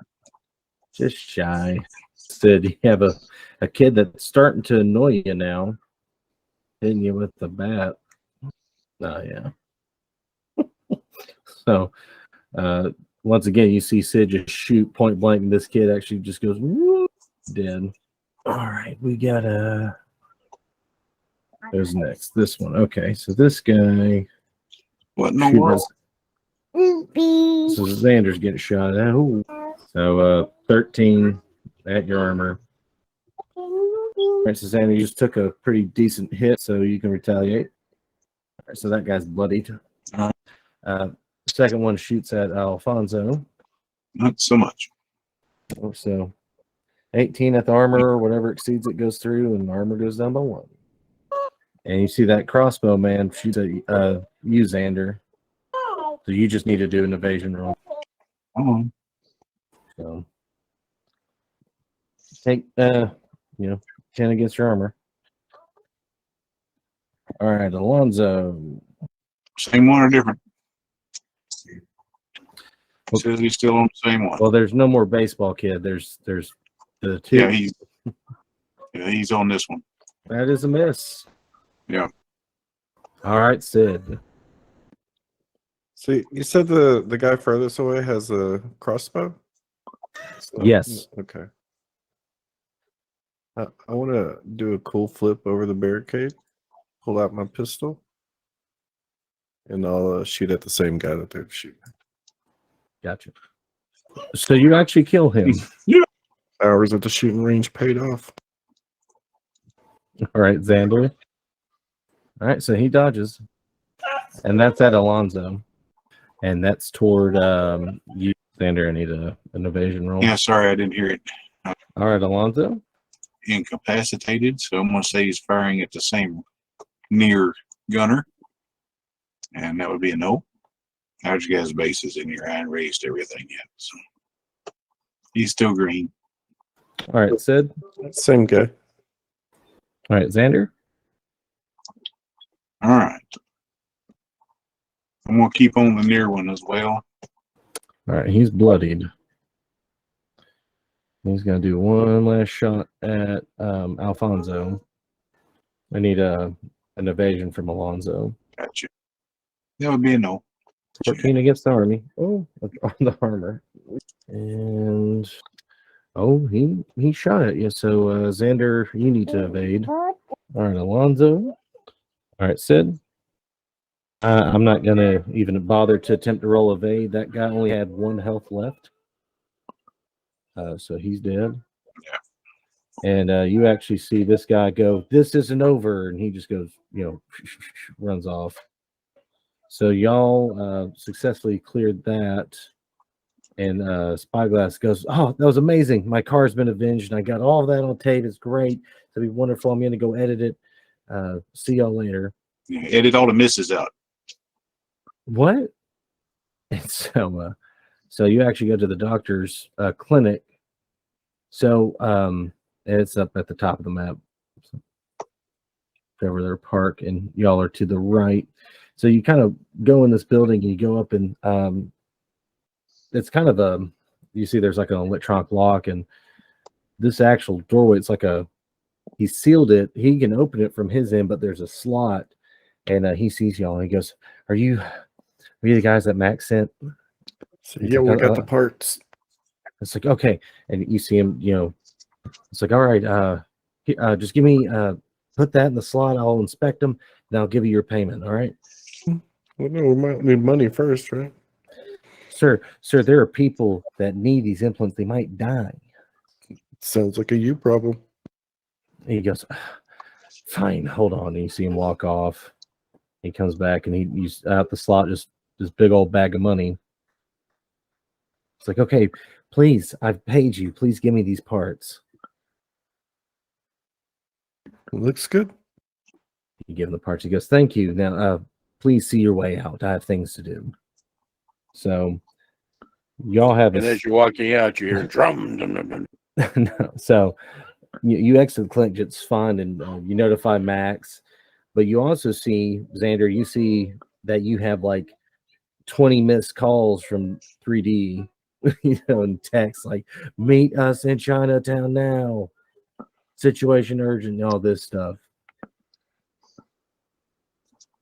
Just shy. Said you have a kid that's starting to annoy you now. Hitting you with the bat. Oh, yeah. So, once again, you see Sid just shoot point blank, and this kid actually just goes, whoop, dead. All right, we got who's next? This one. Okay, so this guy. What in the world? So Xander's getting shot at. Ooh. So 13 at your armor. All right, so Xander, you just took a pretty decent hit, so you can retaliate. right, so that guy's bloodied. All Second one shoots at Alfonso. Not so much. So 18 at the armor, whatever exceeds it goes through, and armor goes down by 1. And you see that crossbow man shoots at you, Xander. So you just need to do an evasion roll. Oh, So take 10 against your armor. All right, Alonzo. same one or different? Says he's still on the same one. Well, there's no more baseball kid. There's the 2. Yeah, he's on this one. That is a miss. Yeah. All right, Sid. So you said the guy furthest away has a crossbow? So- Yes. Okay. I want to do a cool flip over the barricade, pull out my pistol, and I'll shoot at the same guy that they're shooting. Gotcha. So you actually kill him. Hours at the shooting range paid off. All right, Xander. All right, so he dodges. And that's at Alonzo. And that's toward you, Xander. I need an evasion roll. Yeah, sorry, I didn't hear it. All right, Alonzo. Incapacitated, so I'm going to say he's firing at the same near gunner. And that would be a no. How'd you guys' bases in here? I haven't raised everything yet. So he's still green. All right, Sid. Same guy. All right, Xander. All right. I'm going to keep on the near one as well. All right, he's bloodied. He's going to do one last shot at Alfonso. I need an evasion from Alonzo. Gotcha. That would be a no. 14 against the army. Oh, on the armor. And he shot at you. So Xander, you need to evade. All right, Alonzo. All right, Sid. I'm not gonna even bother to attempt to roll evade. That guy only had 1 health left. So he's dead. Yeah. And you actually see this guy go, "This isn't over," and he just goes, runs off. So y'all successfully cleared that. And Spyglass goes, "Oh, that was amazing. My car's been avenged, and I got all of that on tape. It's great. It'll be wonderful. I'm going to go edit it. See y'all later." Yeah, edit all the misses out. What? And so you actually go to the doctor's clinic. So it's up at the top of the map. So, over their park, and y'all are to the right. So you kind of go in this building, and you go up, and it's kind of you see there's like an electronic lock, and this actual doorway, it's like he sealed it. He can open it from his end, but there's a slot, and he sees y'all, and he goes, Are you the guys that Max sent?" So, yeah, we got the parts. It's like, okay. And you see him, it's like, all right, just give me, put that in the slot. I'll inspect them, and I'll give you your payment. All right. Well, no, we might need money first, right? Sir, there are people that need these implants. They might die. Sounds like a you problem. And he goes, "Fine, hold on." And you see him walk off. He comes back, and he's out the slot, just this big old bag of money. It's like, "Okay, please, I've paid you. Please give me these parts." Looks good. You give him the parts. He goes, "Thank you. Now, please see your way out. I have things to do." So y'all have And as you're walking out, you hear drum. Dum, dum, dum. no, so you exit the clinic just fine, and you notify Max. But you also see, Xander, you see that you have like 20 missed calls from 3D, and text like, "Meet us in Chinatown now. Situation urgent," and all this stuff.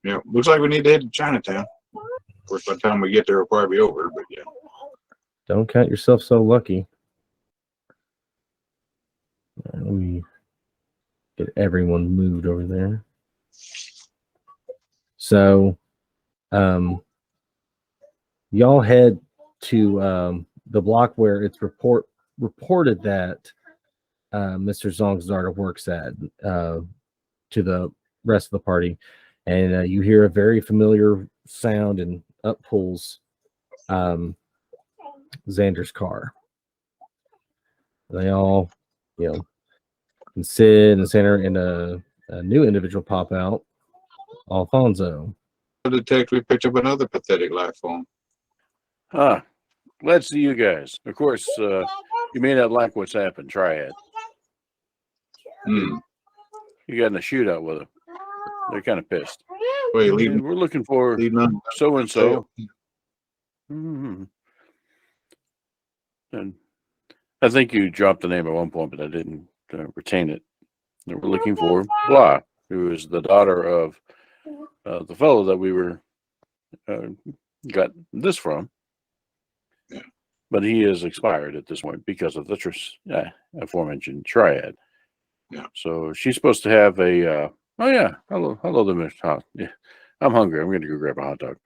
Yeah, looks like we need to head to Chinatown. Of course, by the time we get there, it'll probably be over. But yeah, Don't count yourself so lucky. Let me get everyone moved over there. So, y'all head to the block where it's reported that Mr. Zong's daughter works at, to the rest of the party. and you hear a very familiar sound and up pulls Xander's car. They all, can sit in the center, and a new individual pop out, Alfonso. The detective picked up another pathetic life form. Glad to see you guys. Of course, you may not like what's happened, Triad. Hmm. You got in a shootout with them. They're kind of pissed. Wait, And we're looking for so and so. And I think you dropped the name at one point, but I didn't retain it. And we're looking for Blah, who is the daughter of the fellow that we were got this from. Yeah. But he is expired at this point because of the aforementioned Triad. Yeah. So she's supposed to have a. Oh yeah, hello there, Miss Hot. Yeah, I'm hungry. I'm going to go grab a hot dog.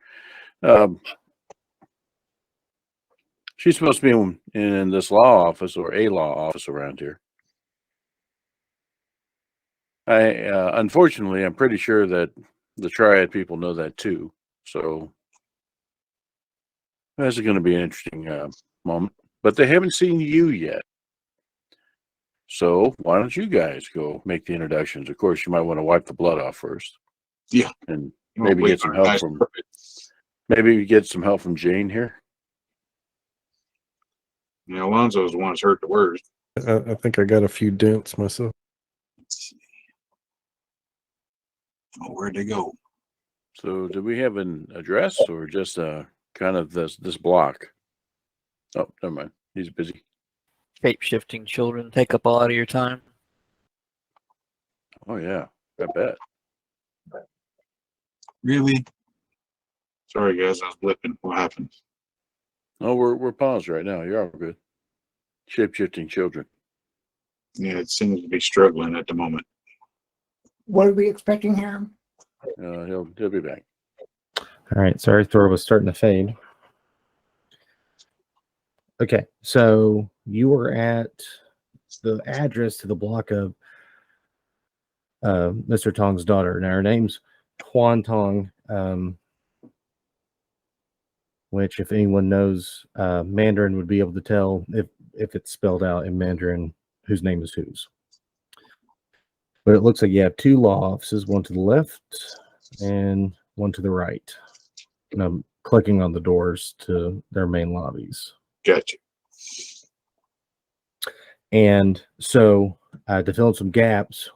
She's supposed to be in this law office or a law office around here. Unfortunately, I'm pretty sure that the Triad people know that too. So this is going to be an interesting moment. But they haven't seen you yet. So why don't you guys go make the introductions? Of course, you might want to wipe the blood off first. Yeah. And maybe get some help from Jane here. Yeah, Alonzo's the one that's hurt the worst. I think I got a few dents myself. Let's see. Oh, where'd they go? So do we have an address or just kind of this block? Oh, never mind. He's busy. Shape-shifting children take up a lot of your time. Oh yeah, I bet. Really? Sorry, guys, I was blipping. What happened? Oh, we're paused right now. You're all good. Shape-shifting children. Yeah, it seems to be struggling at the moment. What are we expecting here? He'll be back. All right, sorry, Thor was starting to fade. Okay, so you were at the address to the block of Mr. Tong's daughter. Now her name's Huan Tong, which, if anyone knows Mandarin, would be able to tell if it's spelled out in Mandarin whose name is whose. But it looks like you have two law offices, one to the left and one to the right. And I'm clicking on the doors to their main lobbies. Gotcha. And so to fill in some gaps,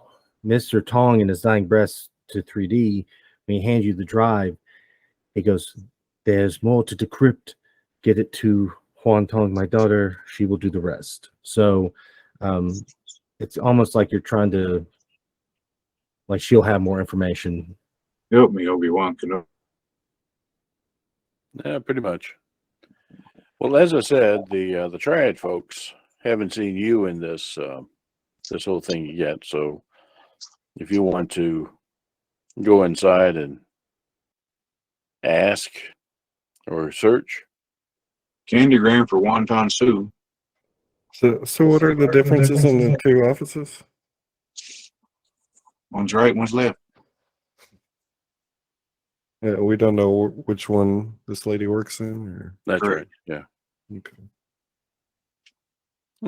Mr. Tong in his dying breath to 3D, when he hands you the drive, he goes, "There's more to decrypt. Get it to Huan Tong, my daughter. She will do the rest." So it's almost like you're trying to, like, she'll have more information. Help me, Obi-Wan Kenobi. Yeah, pretty much. Well, as I said, the Triad folks haven't seen you in this this whole thing yet. So if you want to go inside and ask or search. Candygram for wonton soup. So what are the differences in the two offices? One's right, one's left. Yeah, we don't know which one this lady works in. Or... That's Correct. right. Yeah. Okay.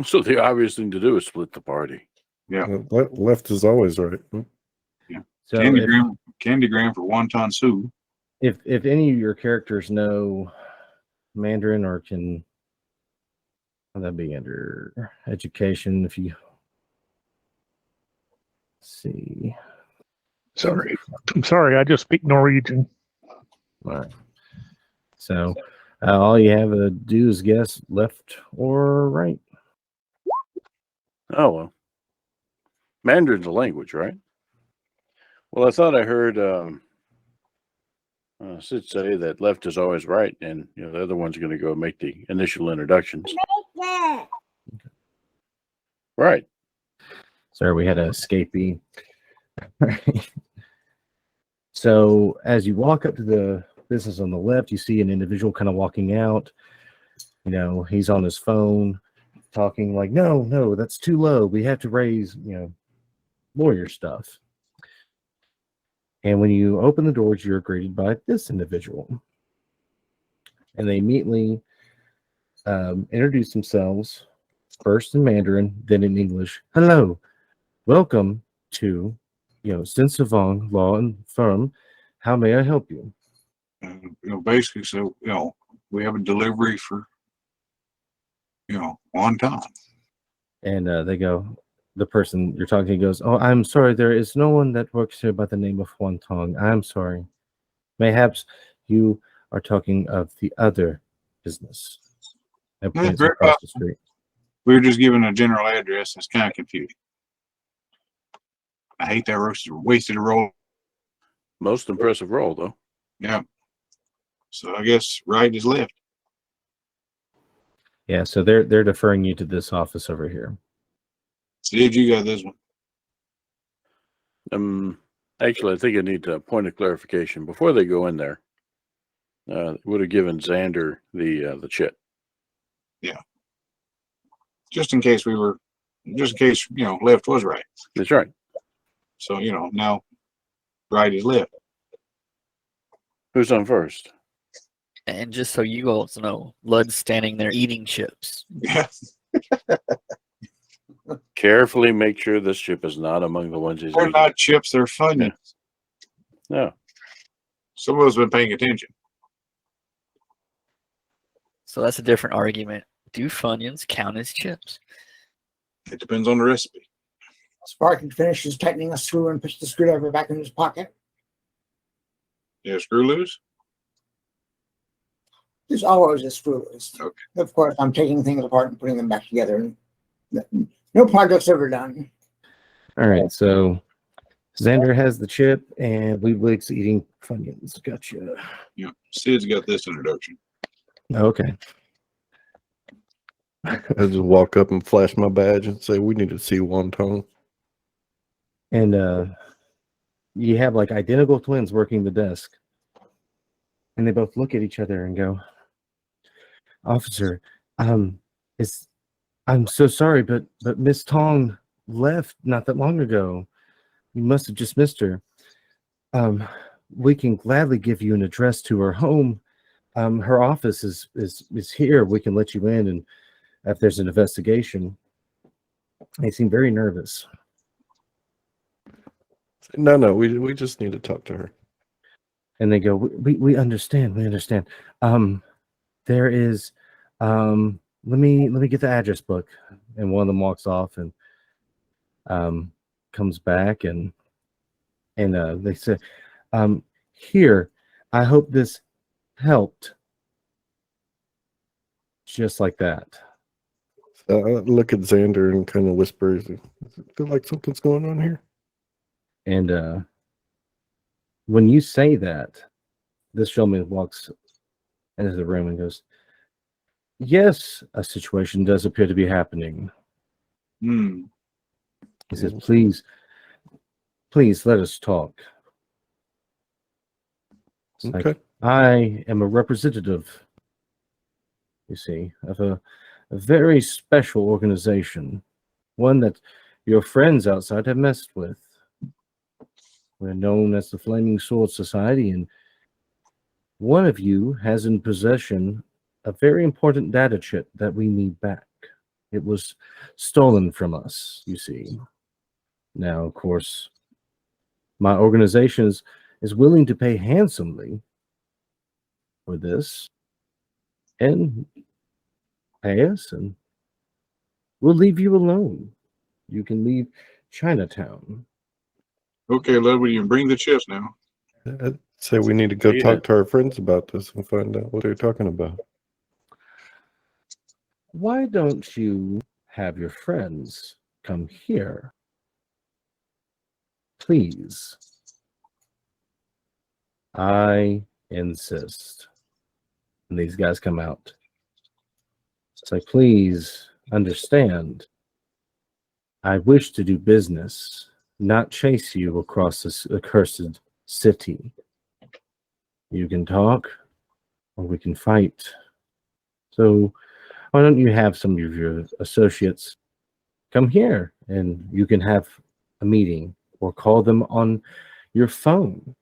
So the obvious thing to do is split the party. Yeah. Left is always right. So Candygram for wonton soup. if any of your characters know Mandarin or can, that'd be under education. If you see, Sorry. I'm sorry. I just speak Norwegian. all right. So all you have to do is guess left or right. Oh, well. Mandarin's a language, right? Well, I thought I heard Sid say that left is always right, and the other one's going to go make the initial introductions. Right. Sorry, we had an escapee. So as you walk up to the business on the left, you see an individual kind of walking out. He's on his phone talking like, no, that's too low. We have to raise, lawyer stuff. And when you open the doors, you're greeted by this individual. And they immediately introduce themselves, first in Mandarin, then in English. Hello, welcome to, Sinsavong Law and Firm. How may I help you? Basically, so we have a delivery for on time. And they go, the person you're talking to goes, oh, I'm sorry, there is no one that works here by the name of Huan Tong. I'm sorry. Mayhaps you are talking of the other business. And points very across the street. We were just given a general address. It's kind of confusing. I hate that wasted roll. Most impressive roll, though. Yeah. So I guess right is left. Yeah, so they're deferring you to this office over here. Sid, you got this one. Actually, I think I need a point of clarification before they go in there. Would have given Xander the chit. Yeah. Just in case left was right. That's right. So now right is left. Who's on first? And just so you all know, Lud's standing there eating chips. Yeah. Carefully make sure this chip is not among the ones he's They're eating. not chips, they're Funyuns. No. Some of us been paying attention. So that's a different argument. Do Funyuns count as chips? It depends on the recipe. Sparky finishes tightening a screw and puts the screwdriver back in his pocket. Yeah, screw loose. There's always a screw loose. Okay. Of course, I'm taking things apart and putting them back together. No project's ever done. All right, so Xander has the chip, and Weeblic's eating Funyuns. Gotcha. Yeah. Sid's got this introduction. Okay. I just walk up and flash my badge and say, we need to see Wonton. And you have like identical twins working the desk. And they both look at each other and go, Officer, I'm so sorry, but Miss Tong left not that long ago. You must have just missed her. We can gladly give you an address to her home. Her office is here. We can let you in, and if there's an investigation. They seem very nervous. No, we just need to talk to her. And they go, we understand. We understand. There is, let me get the address book. And one of them walks off and comes back and they say, here, I hope this helped. Just like that. I look at Xander and kind of whisper, "Does it feel like something's going on here?" And when you say that, this gentleman walks into the room and goes, yes, a situation does appear to be happening. Hmm. He says, please let us talk. It's Okay. like, I am a representative, you see, of a very special organization, one that your friends outside have messed with. We're known as the Flaming Sword Society, and one of you has in possession a very important data chip that we need back. It was stolen from us, you see. Now, of course, my organization is willing to pay handsomely for this and pay us, and we'll leave you alone. You can leave Chinatown. Okay, Ludwig, you can bring the chips now. I'd say we need to go Yeah. talk to our friends about this and find out what they're talking about. Why don't you have your friends come here? Please. I insist. And these guys come out. It's like, please understand. I wish to do business, not chase you across this accursed city. You can talk, or we can fight. So why don't you have some of your associates come here, and you can have a meeting, or call them on your phone.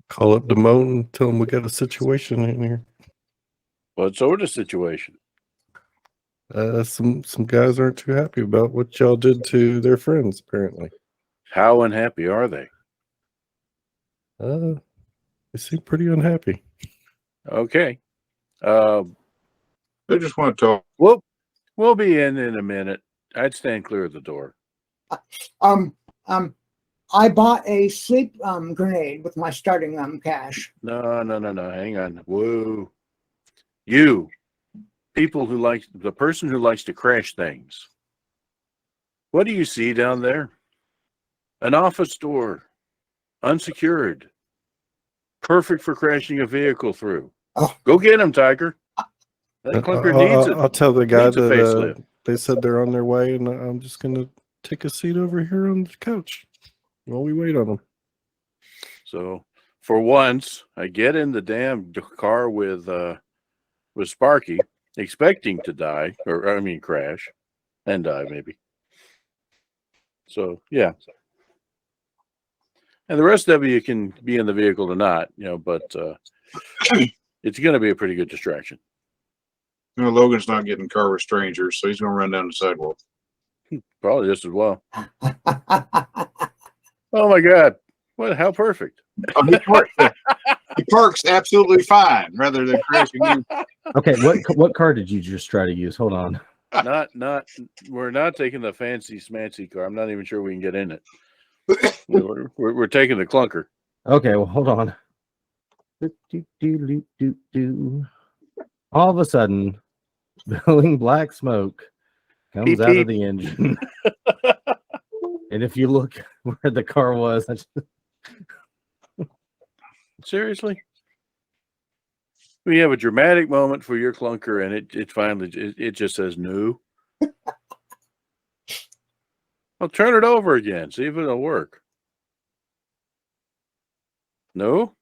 Call up the moat and tell them we got a situation in here. What sort of situation? Some guys aren't too happy about what y'all did to their friends, apparently. How unhappy are they? They seem pretty unhappy. Okay. They just want to talk. We'll be in a minute. I'd stand clear of the door. I bought a sleep grenade with my starting cash. No. Hang on. Whoa. You, the person who likes to crash things. What do you see down there? An office door, unsecured, perfect for crashing a vehicle through. Oh. Go get him, Tiger. That clunker needs it. I'll tell the guy needs a that facelift. they said they're on their way, and I'm just gonna take a seat over here on the couch while we wait on them. So for once, I get in the damn car with Sparky, expecting to die, crash and die maybe. So yeah. And the rest of you can be in the vehicle or not, but it's going to be a pretty good distraction. Logan's not getting in car with strangers, so he's going to run down the sidewalk. Probably just as well. Oh my God. How perfect. He parks absolutely fine rather than crashing in. Okay, what car did you just try to use? Hold on. We're not taking the fancy smancy car. I'm not even sure we can get in it. We're taking the clunker. Okay, well, hold on. All of a sudden, billowing black smoke comes Beep, out beep. of the engine. And if you look where the car was, Seriously? We have a dramatic moment for your clunker, and it finally just says no. I'll turn it over again. See if it'll work. No?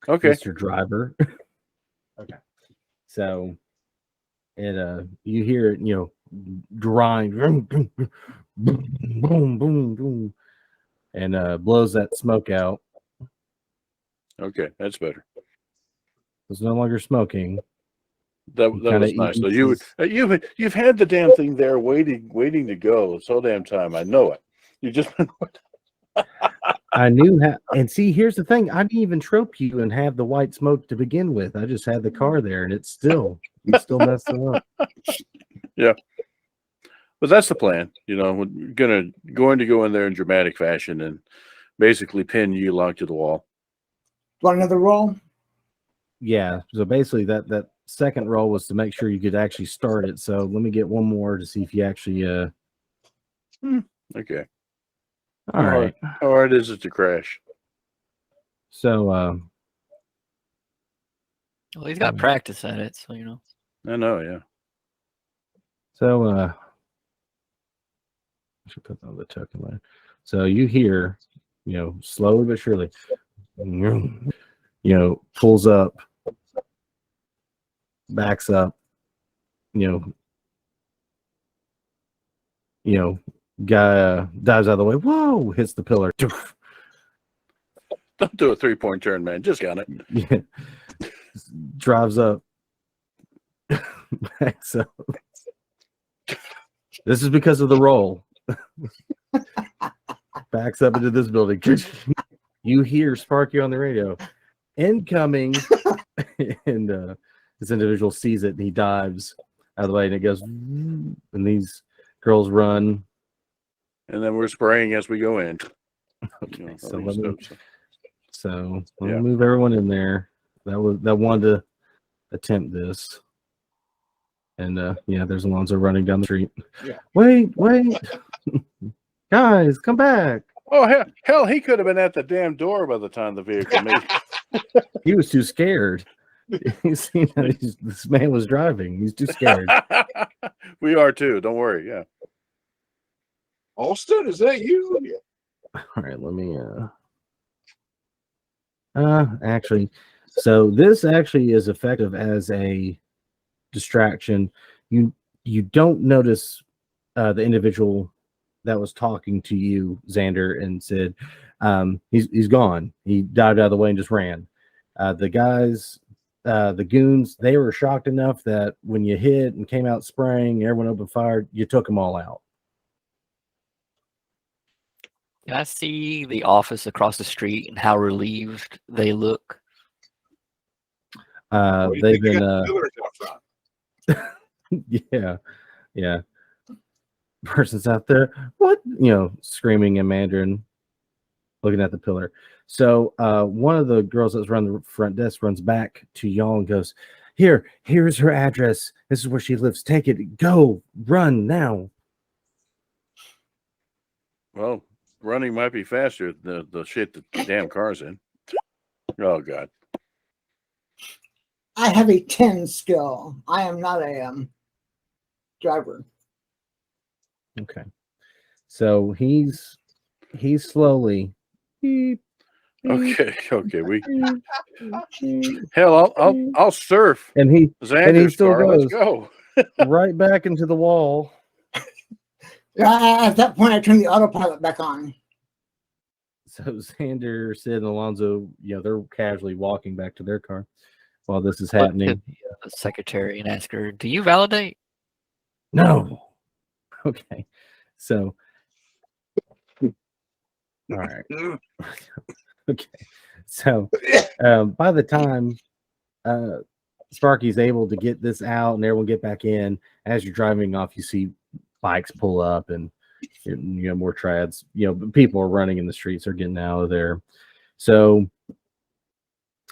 Okay. Mr. Driver. Okay. So it you hear it, grind boom, boom, boom, and blows that smoke out. Okay, that's better. It's no longer smoking. That was nice. So you've had the damn thing there waiting to go this whole damn time. I know it. You just I knew how, and see, here's the thing. I didn't even trope you and have the white smoke to begin with. I just had the car there, and it's still messed it up. Yeah. But that's the plan. We're going to go in there in dramatic fashion and basically pin you locked to the wall. Want another roll? Yeah. So basically, that second roll was to make sure you could actually start it. So let me get one more to see if you actually. Okay. All right. How hard is it to crash? So. Well, he's got practice at it, so I know. Yeah. So I should put on the token line. So you hear, slowly but surely, pulls up, backs up, guy dives out of the way. Whoa! Hits the pillar. Don't do a 3-point turn, man. Just got it. Yeah. Drives up, backs up. This is because of the roll. Backs up into this building. You hear Sparky on the radio. Incoming. And this individual sees it and he dives out of the way and it goes, and these girls run. And then we're spraying as we go in. Okay, so let me move everyone in there. That wanted to attempt this. And there's Alonzo running down the street. Yeah. Wait. Guys, come back. Oh hell, he could have been at the damn door by the time the vehicle made. He was too scared. You seen how this man was driving. He's too scared. We are too. Don't worry. Yeah. Austin, is that you? All right, let me actually, so this actually is effective as a distraction. You don't notice the individual that was talking to you, Xander, and said, He's gone. He dived out of the way and just ran. The guys, the goons, they were shocked enough that when you hit and came out spraying, everyone opened fire, you took them all out. Can I see the office across the street and how relieved they look? What do you They've think they been, got the pillars out front? yeah. Person's out there, what, screaming in Mandarin, looking at the pillar. So one of the girls that's running the front desk runs back to y'all and goes, here's her address. This is where she lives. Take it. Go. Run now. Well, running might be faster than the shit that the damn car's in. Oh, God. I have a 10 skill. I am not a driver. Okay. So he's slowly. Beep, beep, Okay. We beep, hell, I'll surf and he Xander's still car. Let's goes. go. Right back into the wall. At that point, I turned the autopilot back on. So Xander, Sid, and Alonzo, they're casually walking back to their car while this is Look to happening. the secretary and ask her, "Do you validate?" No. Okay. So, all right. Okay. So, by the time Sparky's able to get this out and everyone get back in, as you're driving off, you see bikes pull up and more trads. People are running in the streets. They're getting out of there. So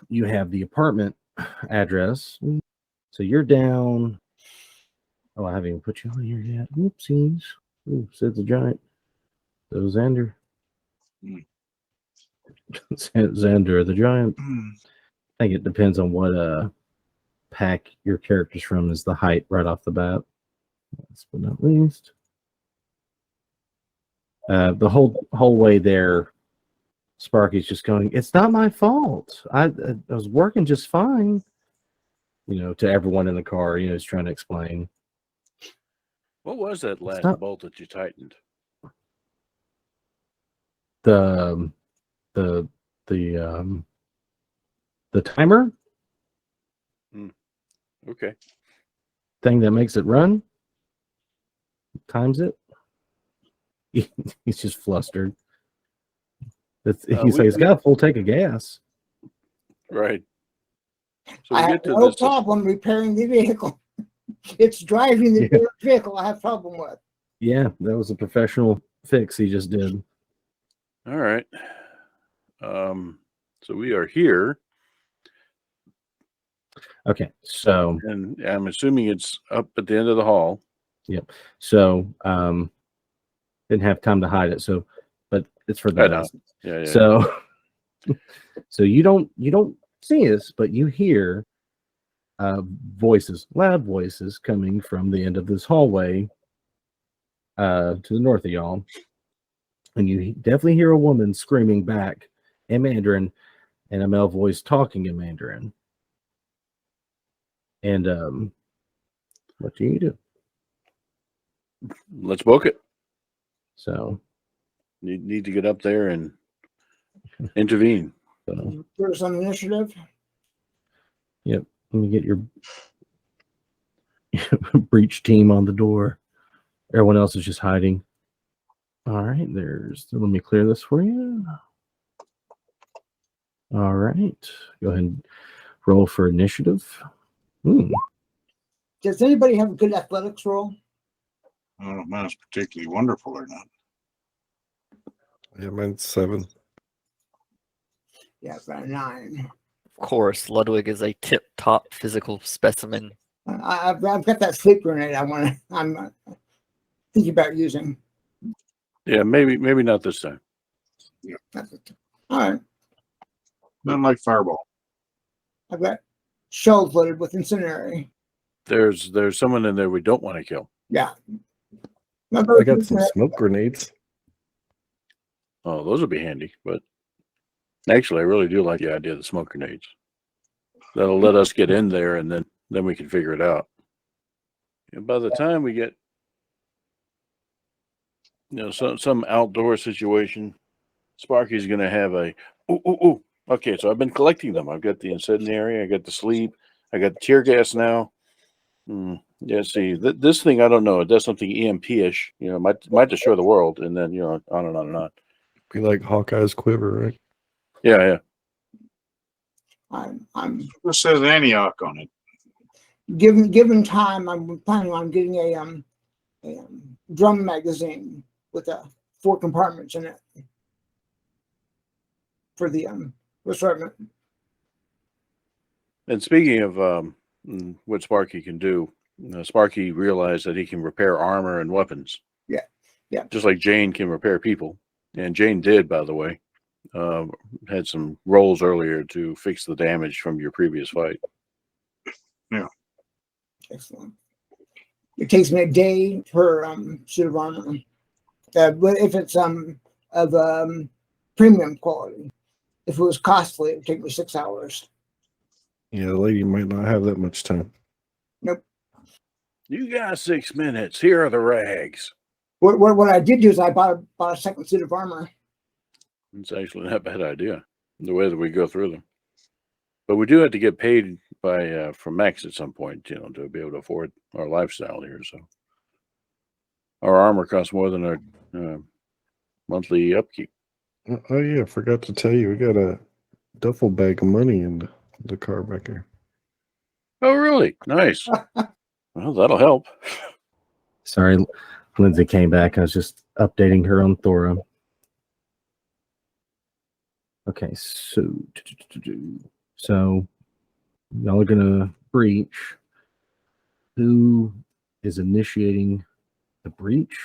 you have the apartment address. So you're down. Oh, I haven't even put you on here yet. Oopsies. Ooh, Sid's a giant. So Xander. Xander the giant. I think it depends on what pack your character's from is the height right off the bat. Last but not least. The whole way there, Sparky's just going, it's not my fault. I was working just fine. To everyone in the car, he's trying to explain. What was that last not- bolt that you tightened? The timer Okay. thing that makes it run times it. He's just flustered. He's like, it's got a full tank of gas. Right. So I we have get to no this. problem repairing the vehicle. It's driving the vehicle I have problem with. Yeah, that was a professional fix he just did. All right. So we are here, Okay, so and I'm assuming it's up at the end of the hall. so didn't have time to hide it. So, but it's for the I know. best. Yeah. So, so you don't see us, but you hear voices, loud voices coming from the end of this hallway to the north of y'all, and you definitely hear a woman screaming back in Mandarin and a male voice talking in Mandarin. And what do you do? Let's book it. So, Need to get up there and intervene. so There's some initiative. let me get your breach team on the door. Everyone else is just hiding. All right, let me clear this for you. All right, go ahead and roll for initiative. Does anybody have a good athletics roll? I don't know if mine's particularly wonderful or not. Yeah, mine's 7. Yeah, about a 9. Of course, Ludwig is a tip-top physical specimen. I've got that sleep grenade. I'm thinking about using. Yeah, maybe not this time. All right, Nothing like Fireball. I've got shells loaded with incendiary. There's someone in there we don't want to kill. Yeah. I got some smoke grenades. Oh, those would be handy. But actually, I really do like the idea of the smoke grenades. That'll let us get in there, and then we can figure it out. And by the time we get, some outdoor situation, Sparky's going to have a, ooh, ooh, ooh. Okay, so I've been collecting them. I've got the incendiary, I got the sleep, I got the tear gas now. Yeah, see, this thing, I don't know. It does something EMP-ish, might destroy the world, and then, on and on and on. Be like Hawkeye's quiver, right? Yeah. I'm It says Antioch on it. given time. I'm planning on getting a drum magazine with 4 compartments in it for the assortment. And speaking of what Sparky can do, Sparky realized that he can repair armor and weapons. Yeah. Just like Jane can repair people. And Jane did, by the way. Had some rolls earlier to fix the damage from your previous fight. Yeah. Excellent. It takes me a day per suit of armor. But if it's of premium quality, if it was costly, it would take me 6 hours. Yeah, the lady might not have that much time. Nope. You got 6 minutes. Here are the rags. What I did do is I bought a second suit of armor. It's actually not a bad idea, the way that we go through them. But we do have to get paid from Max at some point, to be able to afford our lifestyle here. So our armor costs more than our monthly upkeep. Oh yeah, I forgot to tell you, we got a duffel bag of money in the car back here. Oh, really? Nice. Well, that'll help. Sorry, Lindsay came back. I was just updating her on Thora. Okay, so y'all are gonna breach. Who is initiating the breach,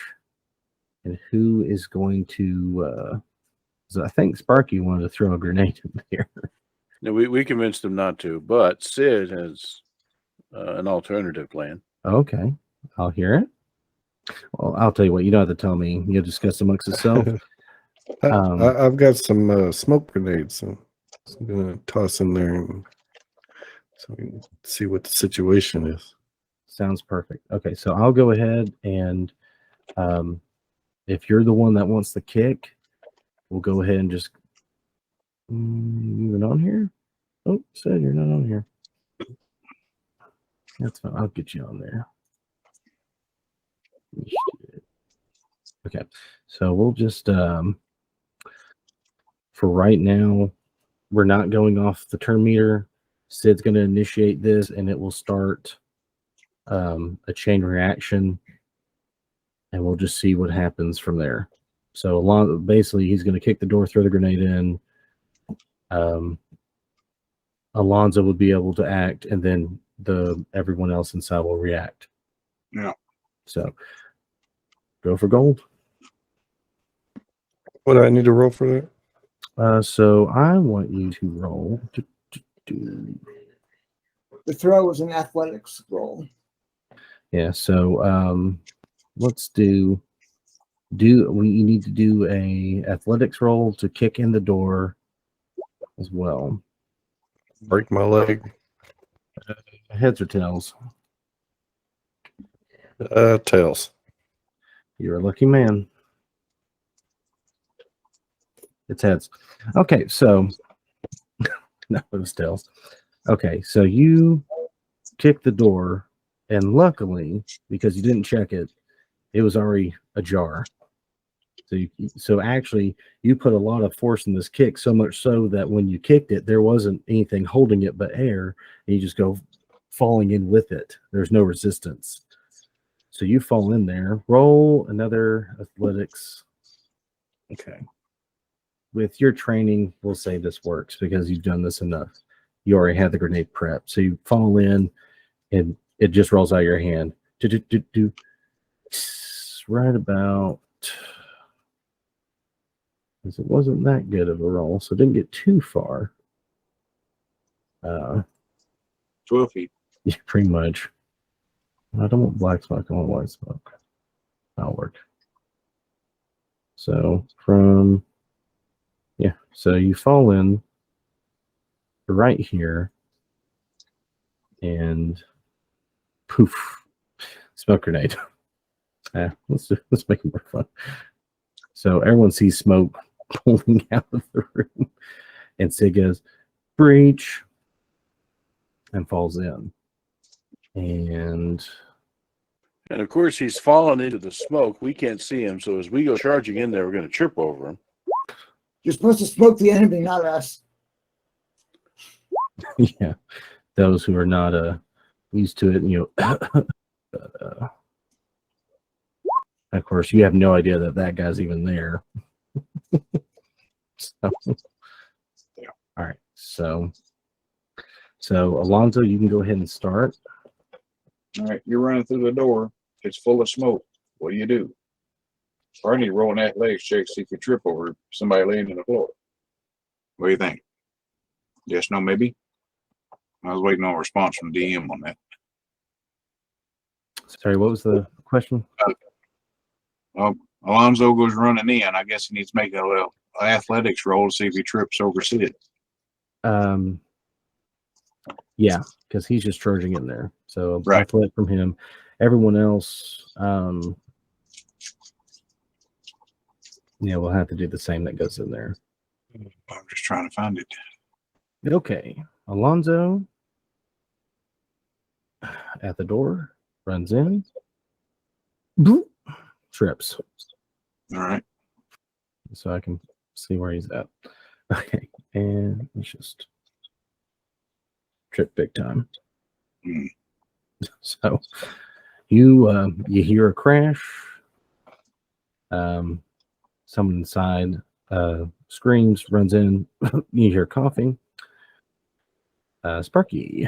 and who is going to? So I think Sparky wanted to throw a grenade in there. No, we convinced him not to, but Sid has an alternative plan. Okay, I'll hear it. Well, I'll tell you what. You don't have to tell me. You'll discuss amongst yourself. I've got some smoke grenades, so I'm gonna toss in there so we can see what the situation is. Sounds perfect. Okay, so I'll go ahead and if you're the one that wants the kick, we'll go ahead and just even on here. Oh, said you're not on here. That's fine. I'll get you on there. Okay, so we'll just for right now, we're not going off the turn meter. Sid's going to initiate this, and it will start a chain reaction, and we'll just see what happens from there. So basically, he's going to kick the door, throw the grenade in. Alonzo would be able to act, and then everyone else inside will react. Yeah. So go for gold. What do I need to roll for that? So I want you to roll. The throw is an athletics roll. Yeah. So let's you need to do a athletics roll to kick in the door as well. Break my leg. Heads or tails? Tails. You're a lucky man. It's heads. Okay, so no, it was tails. Okay, so you kick the door, and luckily, because you didn't check it, it was already ajar. So actually, you put a lot of force in this kick, so much so that when you kicked it, there wasn't anything holding it but air, and you just go falling in with it. There's no resistance. So you fall in there. Roll another athletics. Okay. With your training, we'll say this works because you've done this enough. You already had the grenade prep. So you fall in, and it just rolls out of your hand. Right about... Because it wasn't that good of a roll, so it didn't get too far. 12 feet. Yeah, pretty much. I don't want black smoke, I want white smoke. That'll work. So so you fall in right here, and poof, smoke grenade. Let's make it more fun. So everyone sees smoke pulling out of the room. And Sid goes, breach, and falls in. And of course, he's fallen into the smoke. We can't see him. So as we go charging in there, we're going to trip over him. You're supposed to smoke the enemy, not us. yeah, those who are not used to it, of course, you have no idea that guy's even there. So, all right, so Alonzo, you can go ahead and start. All right, you're running through the door. It's full of smoke. What do? I need to roll an athletics check, see if you trip over somebody laying on the floor. What do you think? Yes, no, maybe? I was waiting on a response from DM on that. Sorry, what was the question? Alonzo goes running in. I guess he needs to make a little athletics roll to see if he trips over Sid. Yeah, because he's just charging in there. So Right. athletic from him. Everyone else, we'll have to do the same that goes in there. I'm just trying to find it. Okay, Alonzo at the door, runs in, boop, trips. All right. So I can see where he's at. Okay, and let's just trip big time. Hmm. So you hear a crash. Someone inside screams, runs in. You hear coughing. Sparky.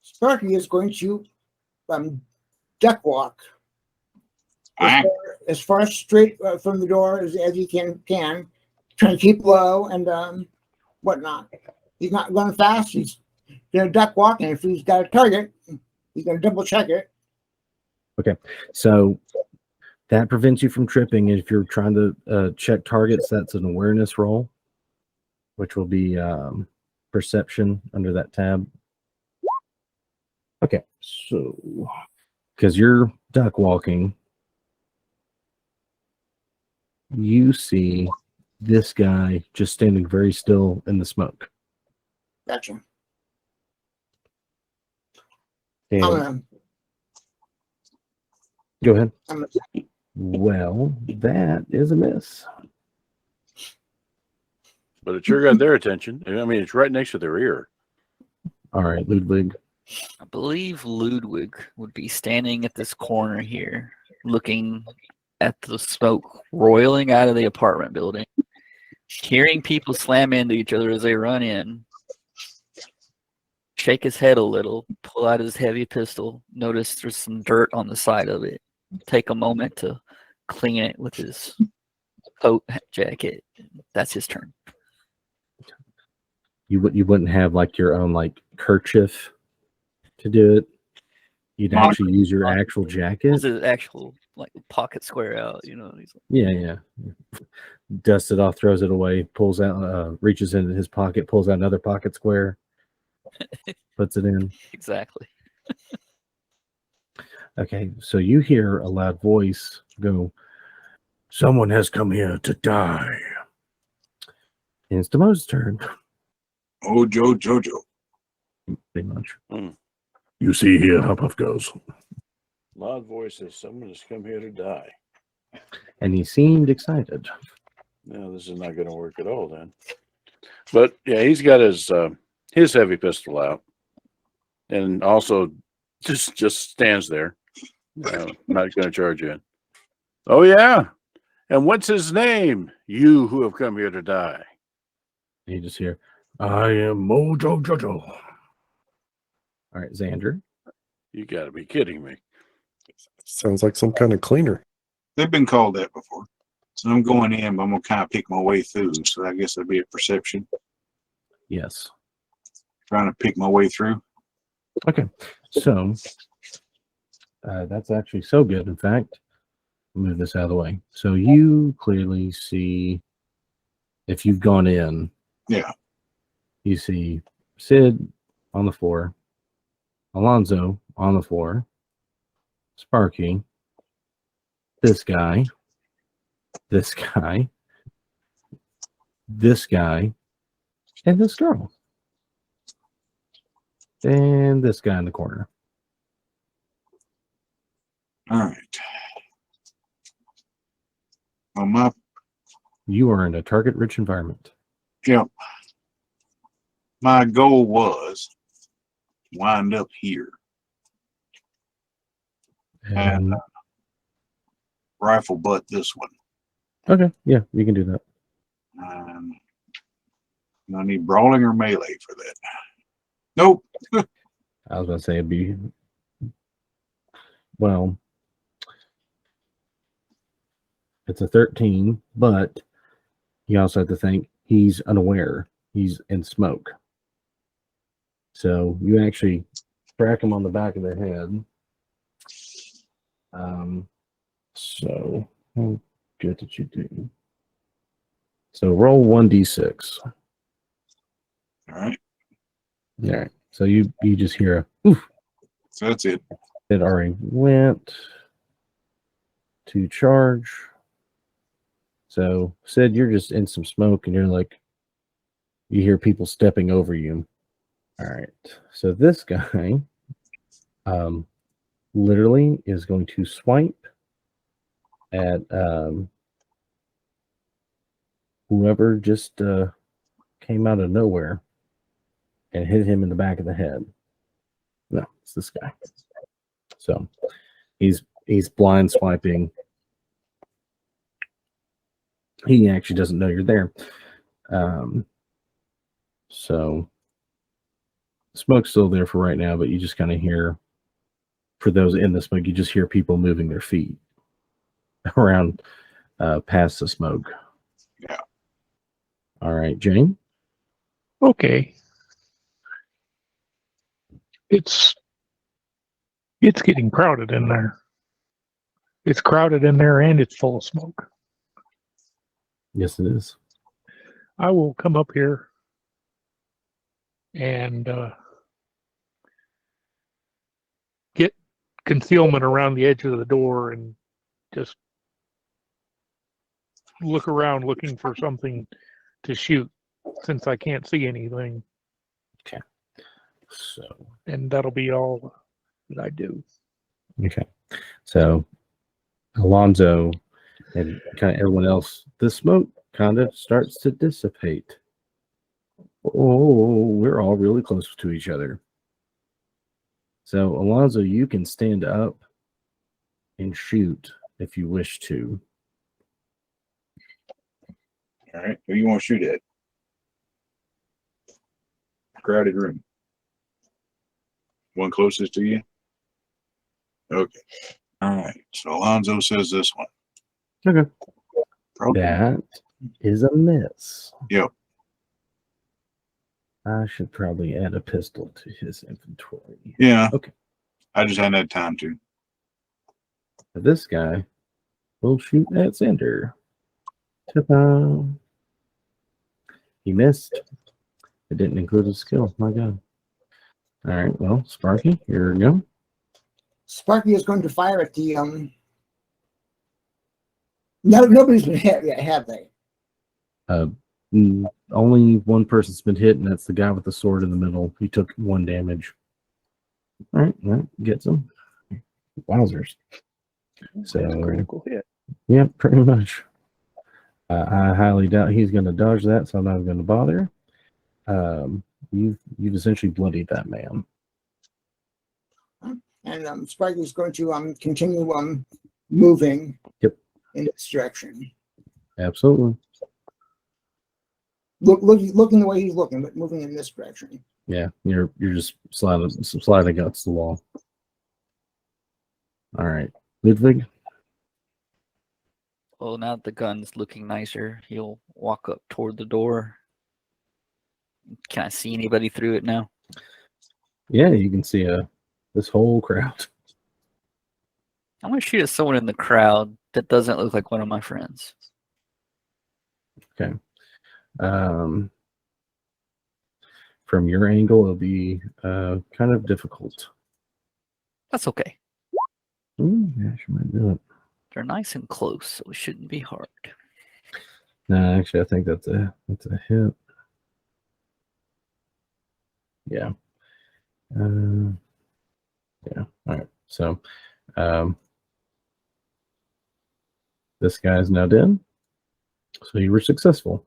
Sparky is going to duck walk as far straight from the door as he can, trying to keep low and whatnot. He's not going fast. He's going to duck walk, and if he's got a target, he's going to double check it. Okay, so that prevents you from tripping. If you're trying to check targets, that's an awareness roll, which will be perception under that tab. Okay, so because you're duck walking, you see this guy just standing very still in the smoke. Gotcha. And go ahead. I'm gonna- Well, that is a miss. But it sure got their attention. I mean, it's right next to their ear. All right, Ludwig. I believe Ludwig would be standing at this corner here, looking at the smoke roiling out of the apartment building, hearing people slam into each other as they run in, shake his head a little, pull out his heavy pistol, notice there's some dirt on the side of it, take a moment to clean it with his coat jacket. That's his turn. You wouldn't have like your own like kerchief to do it. You'd actually use your actual jacket. Pulls his actual like pocket square out, He's like, Yeah. Dusts it off, throws it away, pulls out, reaches into his pocket, pulls out another pocket square, puts it in. exactly. Okay, so you hear a loud voice go, "Someone has come here to die." And it's Demo's turn. Oh, Jojo. Pretty much. You see here how Puff goes. Loud voice says, "Someone has come here to die." And he seemed excited. No, this is not going to work at all then. But yeah, he's got his heavy pistol out, and also just stands there, not going to charge in. Oh yeah, and what's his name? You who have come here to die. You just hear, I am Mojo Jojo. all right, Xander. You got to be kidding me. Sounds like some kind of cleaner. They've been called that before. So I'm going in, but I'm going to kind of pick my way through. So I guess that'd be a perception. Yes. Trying to pick my way through. Okay. So that's actually so good. In fact, move this out of the way. So you clearly see, if you've gone in, Yeah. you see Sid on the floor, Alonzo on the floor, Sparky, this guy, this guy and this girl. And this guy in the corner. All right. Well, You are in a target-rich environment. my goal was wind up here and And rifle butt this one. okay, yeah, you can do that. I need brawling or melee for that. Nope. I was going to say it'd be, well, it's a 13, but you also have to think he's unaware. He's in smoke. So you actually crack him on the back of the head. So how good did you do? So roll 1d6. All right. All right. So you just hear a oof. So that's it. It already went to charge. So Sid, you're just in some smoke and you're like, you hear people stepping over you. All right. So this guy literally is going to swipe at whoever just came out of nowhere and hit him in the back of the head. No, it's this guy. So he's blind swiping. He actually doesn't know you're there. So smoke's still there for right now, but you just kind of hear, for those in the smoke, you just hear people moving their feet around past the smoke. Yeah. All right, Jane. Okay. It's getting crowded in there. It's crowded in there and it's full of smoke. Yes, it is. I will come up here and get concealment around the edge of the door and just look around looking for something to shoot since I can't see anything. Okay. So. And that'll be all that I do. Okay. So Alonzo and kind of everyone else, the smoke kind of starts to dissipate. Oh, we're all really close to each other. So Alonzo, you can stand up and shoot if you wish to. All right. Who you want to shoot at? Crowded room. One closest to you? Okay. All right. So Alonzo says this one. Okay. Probably. That is a miss. Yep. I should probably add a pistol to his inventory. Yeah. Okay. I just hadn't had time to. This guy will shoot at Xander. Ta-da. He missed. It didn't include his skill. My God. All right. Well, Sparky, here we go. Sparky is going to fire at the No, nobody's been hit yet, have they? Only one person's been hit, and that's the guy with the sword in the middle. He took 1 damage. All right, that gets him. Wowzers. So That's a critical hit. yeah, pretty much. I highly doubt he's going to dodge that, so I'm not going to bother. You've essentially bloodied that man. And Sparky's going to continue moving. Yep. In this direction. Absolutely. Looking the way he's looking, but moving in this direction. Yeah, you're just sliding against the wall. All right, Ludwig. Well, now that the gun's looking nicer, he'll walk up toward the door. Can I see anybody through it now? Yeah, you can see this whole crowd. I'm gonna shoot at someone in the crowd that doesn't look like one of my friends. Okay. From your angle, it'll be kind of difficult. That's okay. Ooh, yeah, she might do it. They're nice and close, so it shouldn't be hard. No, actually, I think that's a hit. Yeah. Yeah. All right. So, this guy's now dead. So you were successful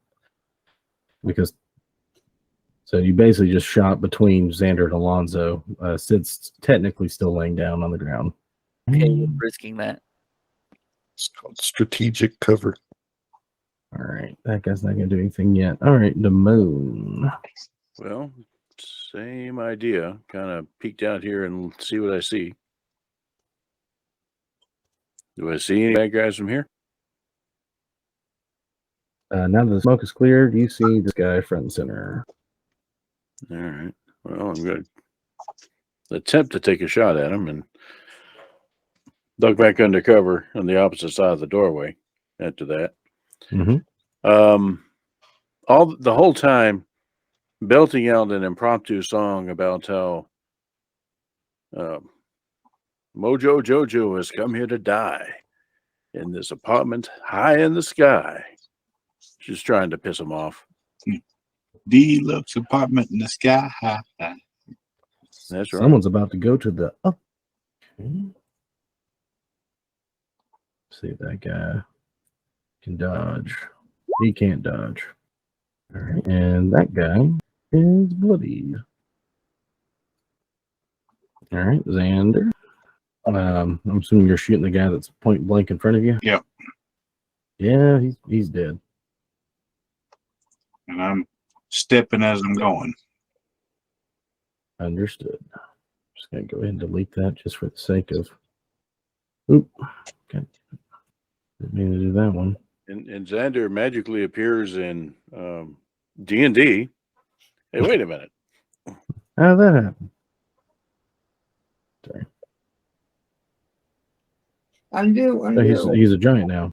because. So you basically just shot between Xander and Alonzo. Sid's technically still laying down on the ground. Okay, with risking that. It's called strategic cover. All right, that guy's not going to do anything yet. All right, the moon. Well, same idea. Kind of peek out here and see what I see. Do I see any bad guys from here? Now that the smoke is cleared, you see this guy front and center. All right. Well, I'm going to attempt to take a shot at him and duck back under cover on the opposite side of the doorway after that. Mm-hmm. The whole time belting out an impromptu song about how Mojo Jojo has come here to die in this apartment high in the sky. Just trying to piss him off. Deluxe apartment in the sky. That's right. Someone's about to go to the up. Okay. See if that guy can dodge. He can't dodge. All right, and that guy is bloodied. All right, Xander. I'm assuming you're shooting the guy that's point blank in front of you. Yep. Yeah, he's dead. And I'm stepping as I'm going. Understood. Just gonna go ahead and delete that just for the sake of. Oop. Okay. Didn't mean to do that one. And Xander magically appears in D&D. Hey, wait a minute. How did that happen? Sorry. Undo. He's a giant now.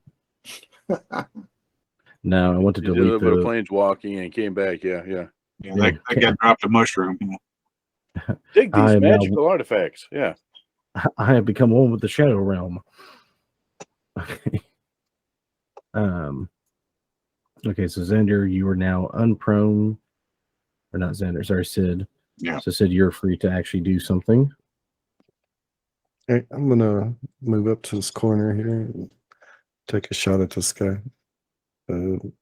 Now I want to He did a delete little bit of the. planes walking and came back. Yeah. Yeah, that guy dropped a mushroom. Dig I these am now- magical artifacts. Yeah. I have become one with the shadow realm. Okay. Okay, so Xander, you are now unprone. Or not Xander, sorry, Sid. Yeah. So Sid, you're free to actually do something. Hey, I'm gonna move up to this corner here and take a shot at this guy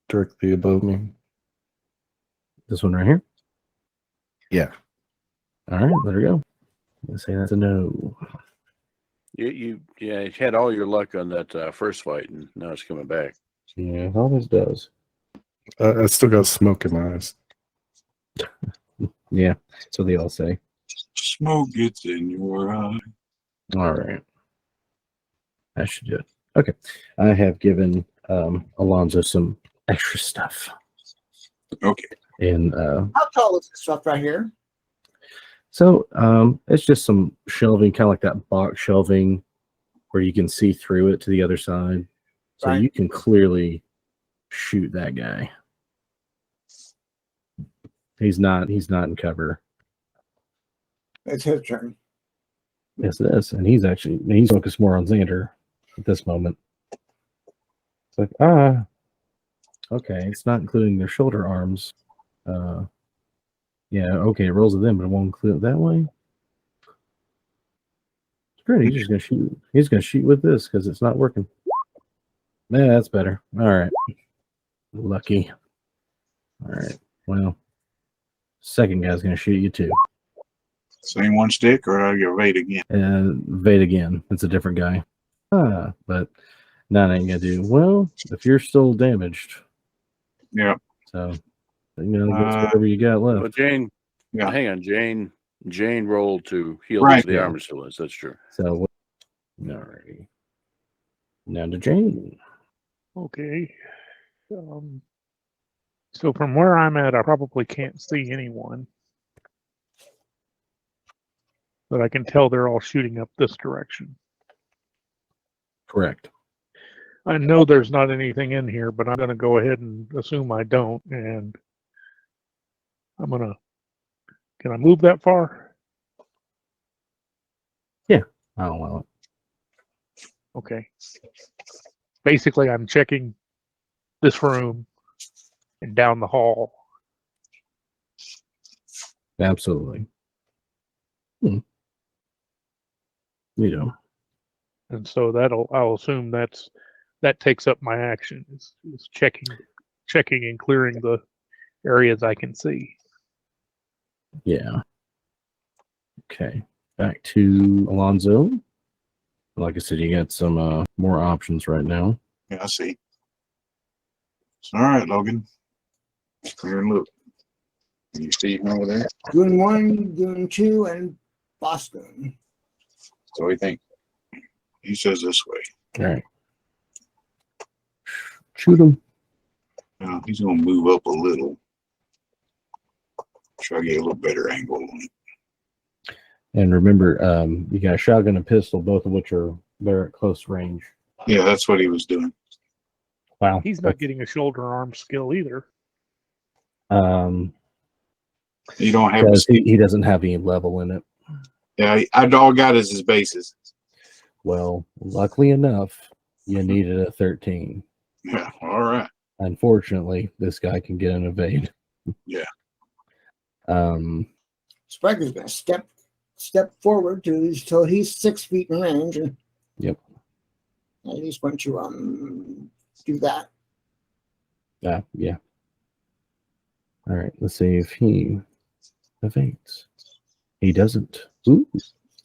directly above me. This one right here. Yeah. All right, there we go. Let's say that's a no. You had all your luck on that first fight, and now it's coming back. Yeah, it always does. I still got smoke in my eyes. Yeah, that's what they all say. Smoke gets in your eye. All right. I should do it. Okay. I have given Alonzo some extra stuff. Okay. And How tall is this stuff right here? so it's just some shelving, kind of like that box shelving where you can see through it to the other side. So Right. you can clearly shoot that guy. He's not in cover. It's his turn. Yes, it is. And he's focused more on Xander at this moment. It's like, okay, it's not including their shoulder arms. Yeah, okay, it rolls with them, but it won't include it that way. It's great. He's just gonna shoot. He's gonna shoot with this because it's not working. Yeah, that's better. All right. Lucky. All right. Well, second guy's gonna shoot you too. Same one stick, or I get evade again. Vade again. It's a different guy. But that ain't gonna do. Well, if you're still damaged. Yeah. So whatever you got left. Well, Jane, Yeah. hang on. Jane rolled to heal Right. the Yeah. armor still is. That's true. So alrighty. Now to Jane. Okay. So from where I'm at, I probably can't see anyone. But I can tell they're all shooting up this direction. Correct. I know there's not anything in here, but I'm going to go ahead and assume I don't. And can I move that far? I'll allow it. Okay. Basically, I'm checking this room and down the hall. Absolutely. You know, And so I'll assume that takes up my action is checking and clearing the areas I can see. yeah. Okay. Back to Alonzo. Like I said, you got some more options right now. Yeah, I see. All right, Logan. Clear and look. Can you see him over there? Goon 1, Goon 2, and Boss Goon. So what do you think? He says this way. All right. Shoot him. Now he's going to move up a little. Try to get a little better angle on it. And remember, you got a shotgun and pistol, both of which are very at close range. Yeah, that's what he was doing. Wow. He's not getting a shoulder arm skill either. You don't have Because he doesn't have any level in it. Yeah, all got is his bases. Well, luckily enough, you needed a 13. Yeah, all right. Unfortunately, this guy can get an evade. Yeah. Spriker's going to step forward till he's 6 feet in range. And Yep. at least once you do that. Yeah. All right, let's see if he evades. He doesn't. Ooh.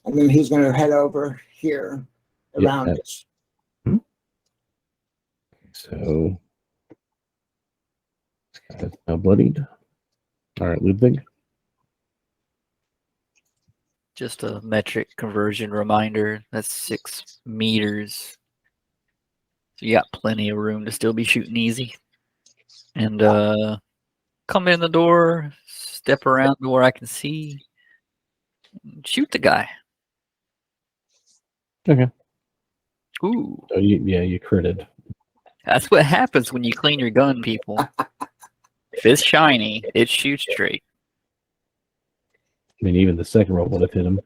And then he's going to head over here around us. So, this guy's now bloodied. All right, Ludwig. Just a metric conversion reminder. That's 6 meters. So you got plenty of room to still be shooting easy. And come in the door, step around to where I can see, and shoot the guy. Okay. Ooh, So you critted. that's what happens when you clean your gun, people. If it's shiny, it shoots straight. I mean, even the second roll would have hit him.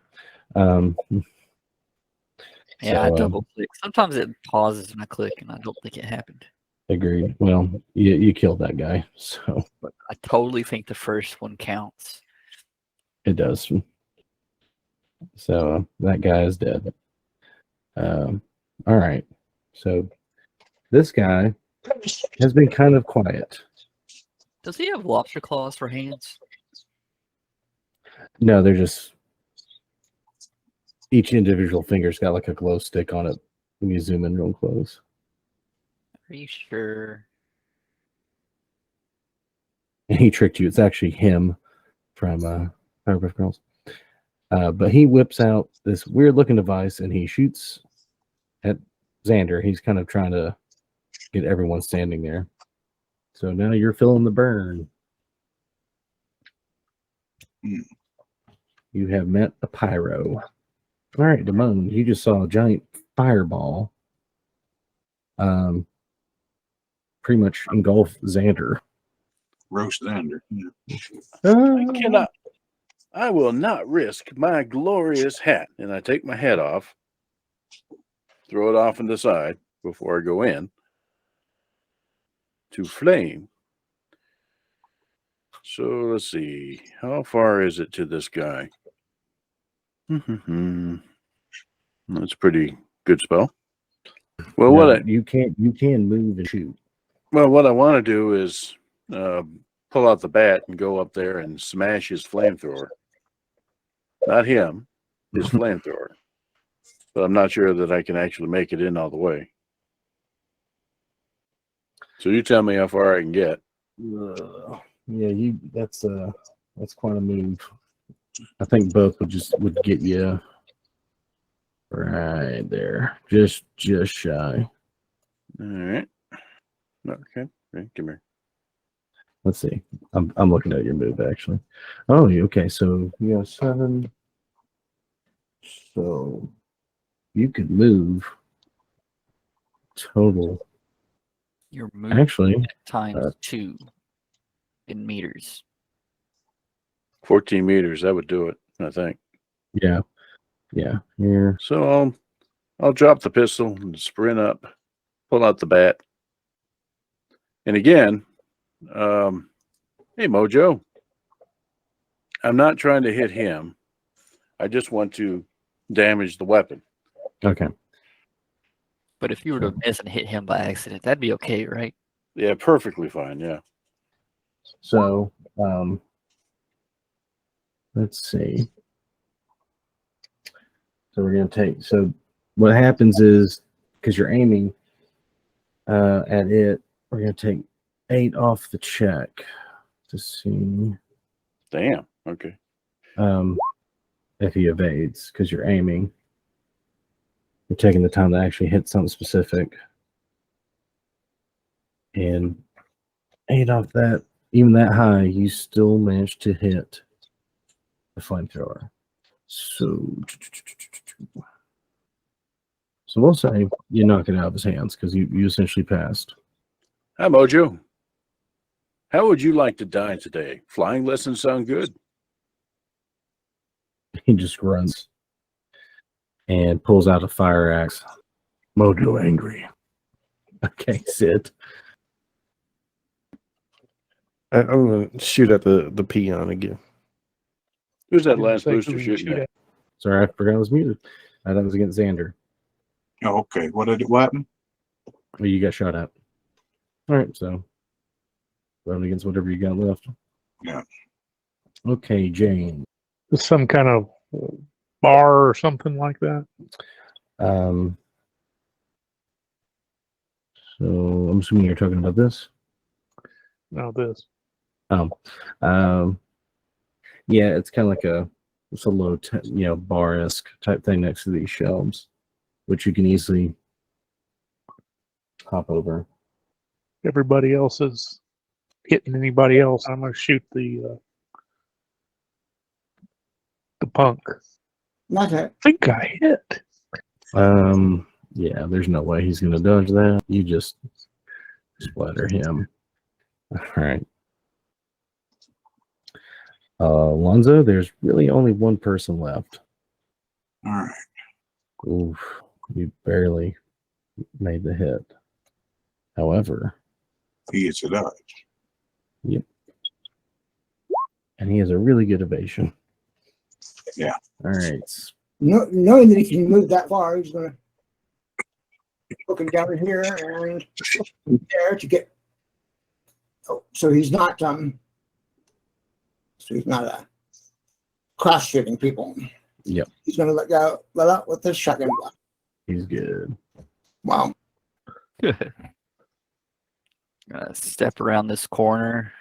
Yeah, I double click. Sometimes it pauses when I click, and I don't think it happened. Agreed. Well, you killed that guy, so But I totally think the first one counts. it does. So that guy is dead. All right. So this guy has been kind of quiet. Does he have lobster claws for hands? No, they're just each individual finger's got like a glow stick on it when you zoom in real close. Are you sure? And he tricked you. It's actually him from Powerpuff Girls. But he whips out this weird looking device and he shoots at Xander. He's kind of trying to get everyone standing there. So now you're feeling the burn. You have met a pyro. All right, Damone, you just saw a giant fireball pretty much engulf Xander. Roast Xander. Yeah. I will not risk my glorious hat. And I take my hat off, throw it off on the side before I go in to flame. So let's see. How far is it to this guy? That's a pretty good spell. Well, No, you can move and shoot. what I want to do is pull out the bat and go up there and smash his flamethrower. Not him, his flamethrower. But I'm not sure that I can actually make it in all the way. So you tell me how far I can get. Yeah, that's quite a move. I think both would get you right there. Just shy. All right. Okay. Come here. Let's see. I'm looking at your move actually. Oh, okay. So you have 7. So you could move total. You're moving Actually, times 2 in meters. 14 meters. That would do it, I think. yeah. Here. So I'll drop the pistol and sprint up, pull out the bat. And again, Hey, Mojo. I'm not trying to hit him. I just want to damage the weapon. Okay. But if you were to miss and hit him by accident, that'd be okay, right? Yeah, perfectly fine. Yeah. So, let's see. So we're going to take, so what happens is, because you're aiming at it, we're going to take 8 off the check to see Damn. Okay. if he evades, because you're aiming. You're taking the time to actually hit something specific. And 8 off that, even that high, you still managed to hit the flamethrower. So we'll say you knock it out of his hands because you essentially passed. Hi, Mojo. How would you like to die today? Flying lessons sound good. He just runs and pulls out a fire axe. Mojo angry. Okay, Sid. I'm gonna shoot at the peon again. Who's that Didn't last say booster who shooting shoot at? at. Sorry, I forgot I was muted. That was against Xander. Oh, okay. What happened? Well, you got shot at. All right, so run against whatever you got left. Yeah. Okay, Jane. It's some kind of bar or something like that. So I'm assuming you're talking about this. No, this. Yeah, it's kind of like it's a low, bar-esque type thing next to these shelves, which you can easily hop over. Everybody else is hitting anybody else. I'm gonna shoot the punk. Not that. I think I hit. Yeah, there's no way he's gonna dodge that. You just splatter him. All right. Lonzo, there's really only one person left. All right. Oof, you barely made the hit. However, He gets it out. yep. And he has a really good evasion. Yeah. All right. Knowing that he can move that far, he's gonna hook him down here and there to get. Oh, so he's not cross shooting people. Yep. He's gonna let out with this shotgun block. He's good. Wow. Step around this corner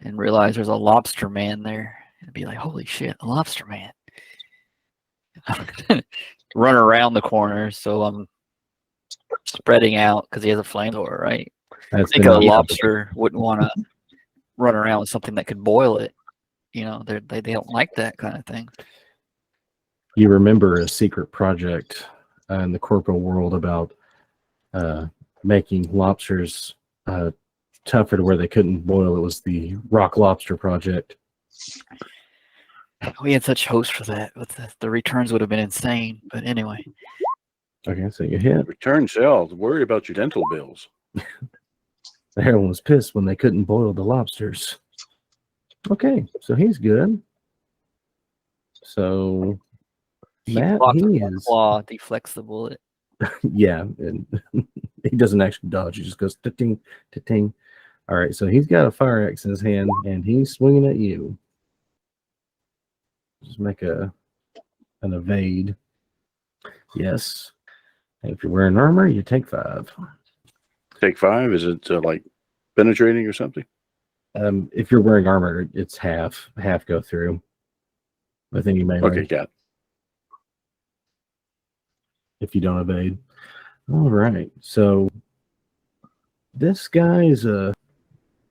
and realize there's a lobster man there. And be like, holy shit, a lobster man. Run around the corner, so I'm spreading out because he has a flamethrower, right? I That's think been a the- lobster wouldn't want to run around with something that could boil it. They don't like that kind of thing. You remember a secret project in the corporal world about making lobsters tougher to where they couldn't boil. It was the Rock Lobster Project. We had such hopes for that, but the returns would have been insane. But anyway, Okay, so you hit. Return sales. Worry about your dental bills. Everyone was pissed when they couldn't boil the lobsters. Okay, so he's good. So Matt, blocks he with one is. claw, deflects the bullet. Yeah, and he doesn't actually dodge. He just goes ting, ting. All right, so he's got a fire axe in his hand, and he's swinging at you. Just make an evade. Yes. And if you're wearing armor, you take 5. Take 5. Is it like penetrating or something? If you're wearing armor, it's half go through. I think you may. Okay, got it. If you don't evade. All right. So this guy is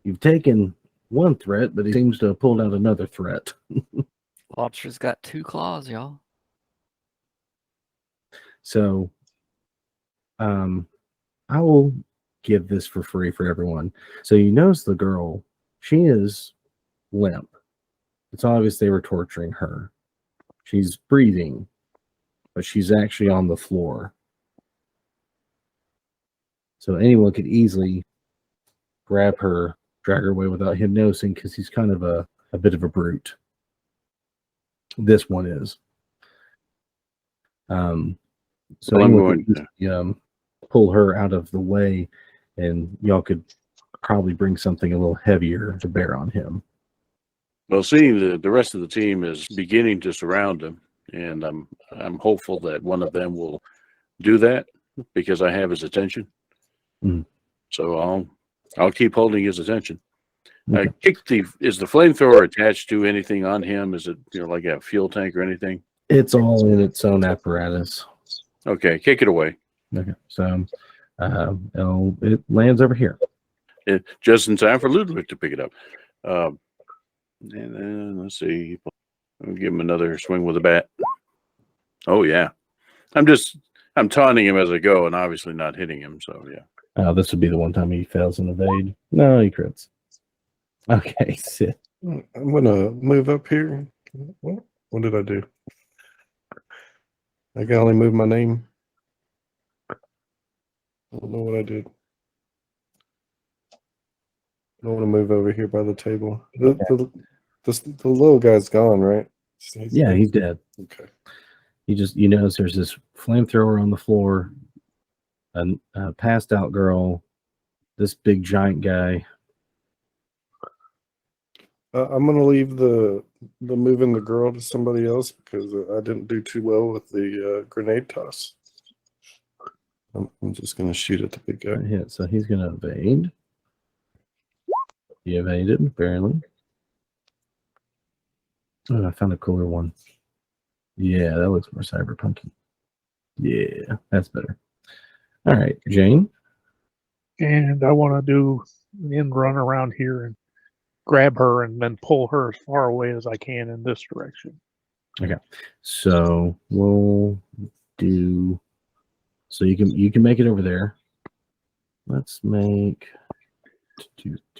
you've taken one threat, but he seems to have pulled out another threat. Lobster's got 2 claws, y'all. So I will give this for free for everyone. So you notice the girl, she is limp. It's obvious they were torturing her. She's breathing, but she's actually on the floor. So anyone could easily grab her, drag her away without him noticing, because he's kind of a bit of a brute. This one is. So Well, I'm anyone going could pull her out of the way, and y'all could probably bring something a little heavier to bear on him. Well, seeing the rest of the team is beginning to surround him, and I'm hopeful that one of them will do that because I have his attention. Mhm. So I'll keep holding his attention. Okay. Is the flamethrower attached to anything on him? Is it like a fuel tank or anything? It's all in its own apparatus. Okay, kick it away. Okay, so it lands over here. Just in time for Ludwig to pick it up. And then let's see. I'll give him another swing with a bat. Oh yeah. I'm taunting him as I go and obviously not hitting him. So yeah. This would be the one time he fails an evade. No, he crits. Okay, sit. I'm gonna move up here. What did I do? I can only move my name. I don't know what I did. I want to move over here by the table. The little guy's gone, right? Yeah, he's dead. Okay. You notice there's this flamethrower on the floor, a passed out girl, this big giant guy. I'm gonna leave the moving the girl to somebody else because I didn't do too well with the grenade toss. I'm just gonna shoot at the big guy. Hit, so he's gonna evade. He evaded barely. Oh, I found a cooler one. Yeah, that looks more cyberpunky. Yeah, that's better. All right, Jane. And I want to do an end run around here and grab her and then pull her as far away as I can in this direction. Okay, so we'll do. So you can make it over there. Let's make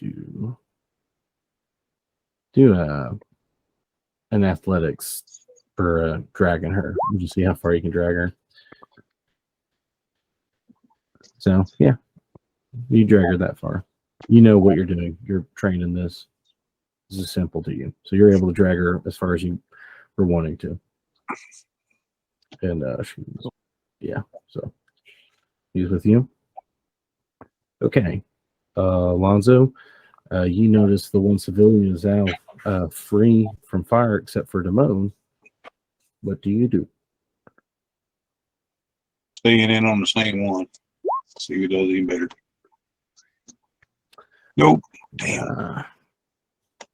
do an athletics for dragging her. We'll just see how far you can drag her. So yeah, you drag her that far. You know what you're doing. You're trained in this. This is simple to you. So you're able to drag her as far as you were wanting to. And yeah, so he's with you. Okay. Alonzo, you notice the one civilian is now free from fire except for Damone. What do you do? Staying in on the same one. See who does any better. Nope. Damn.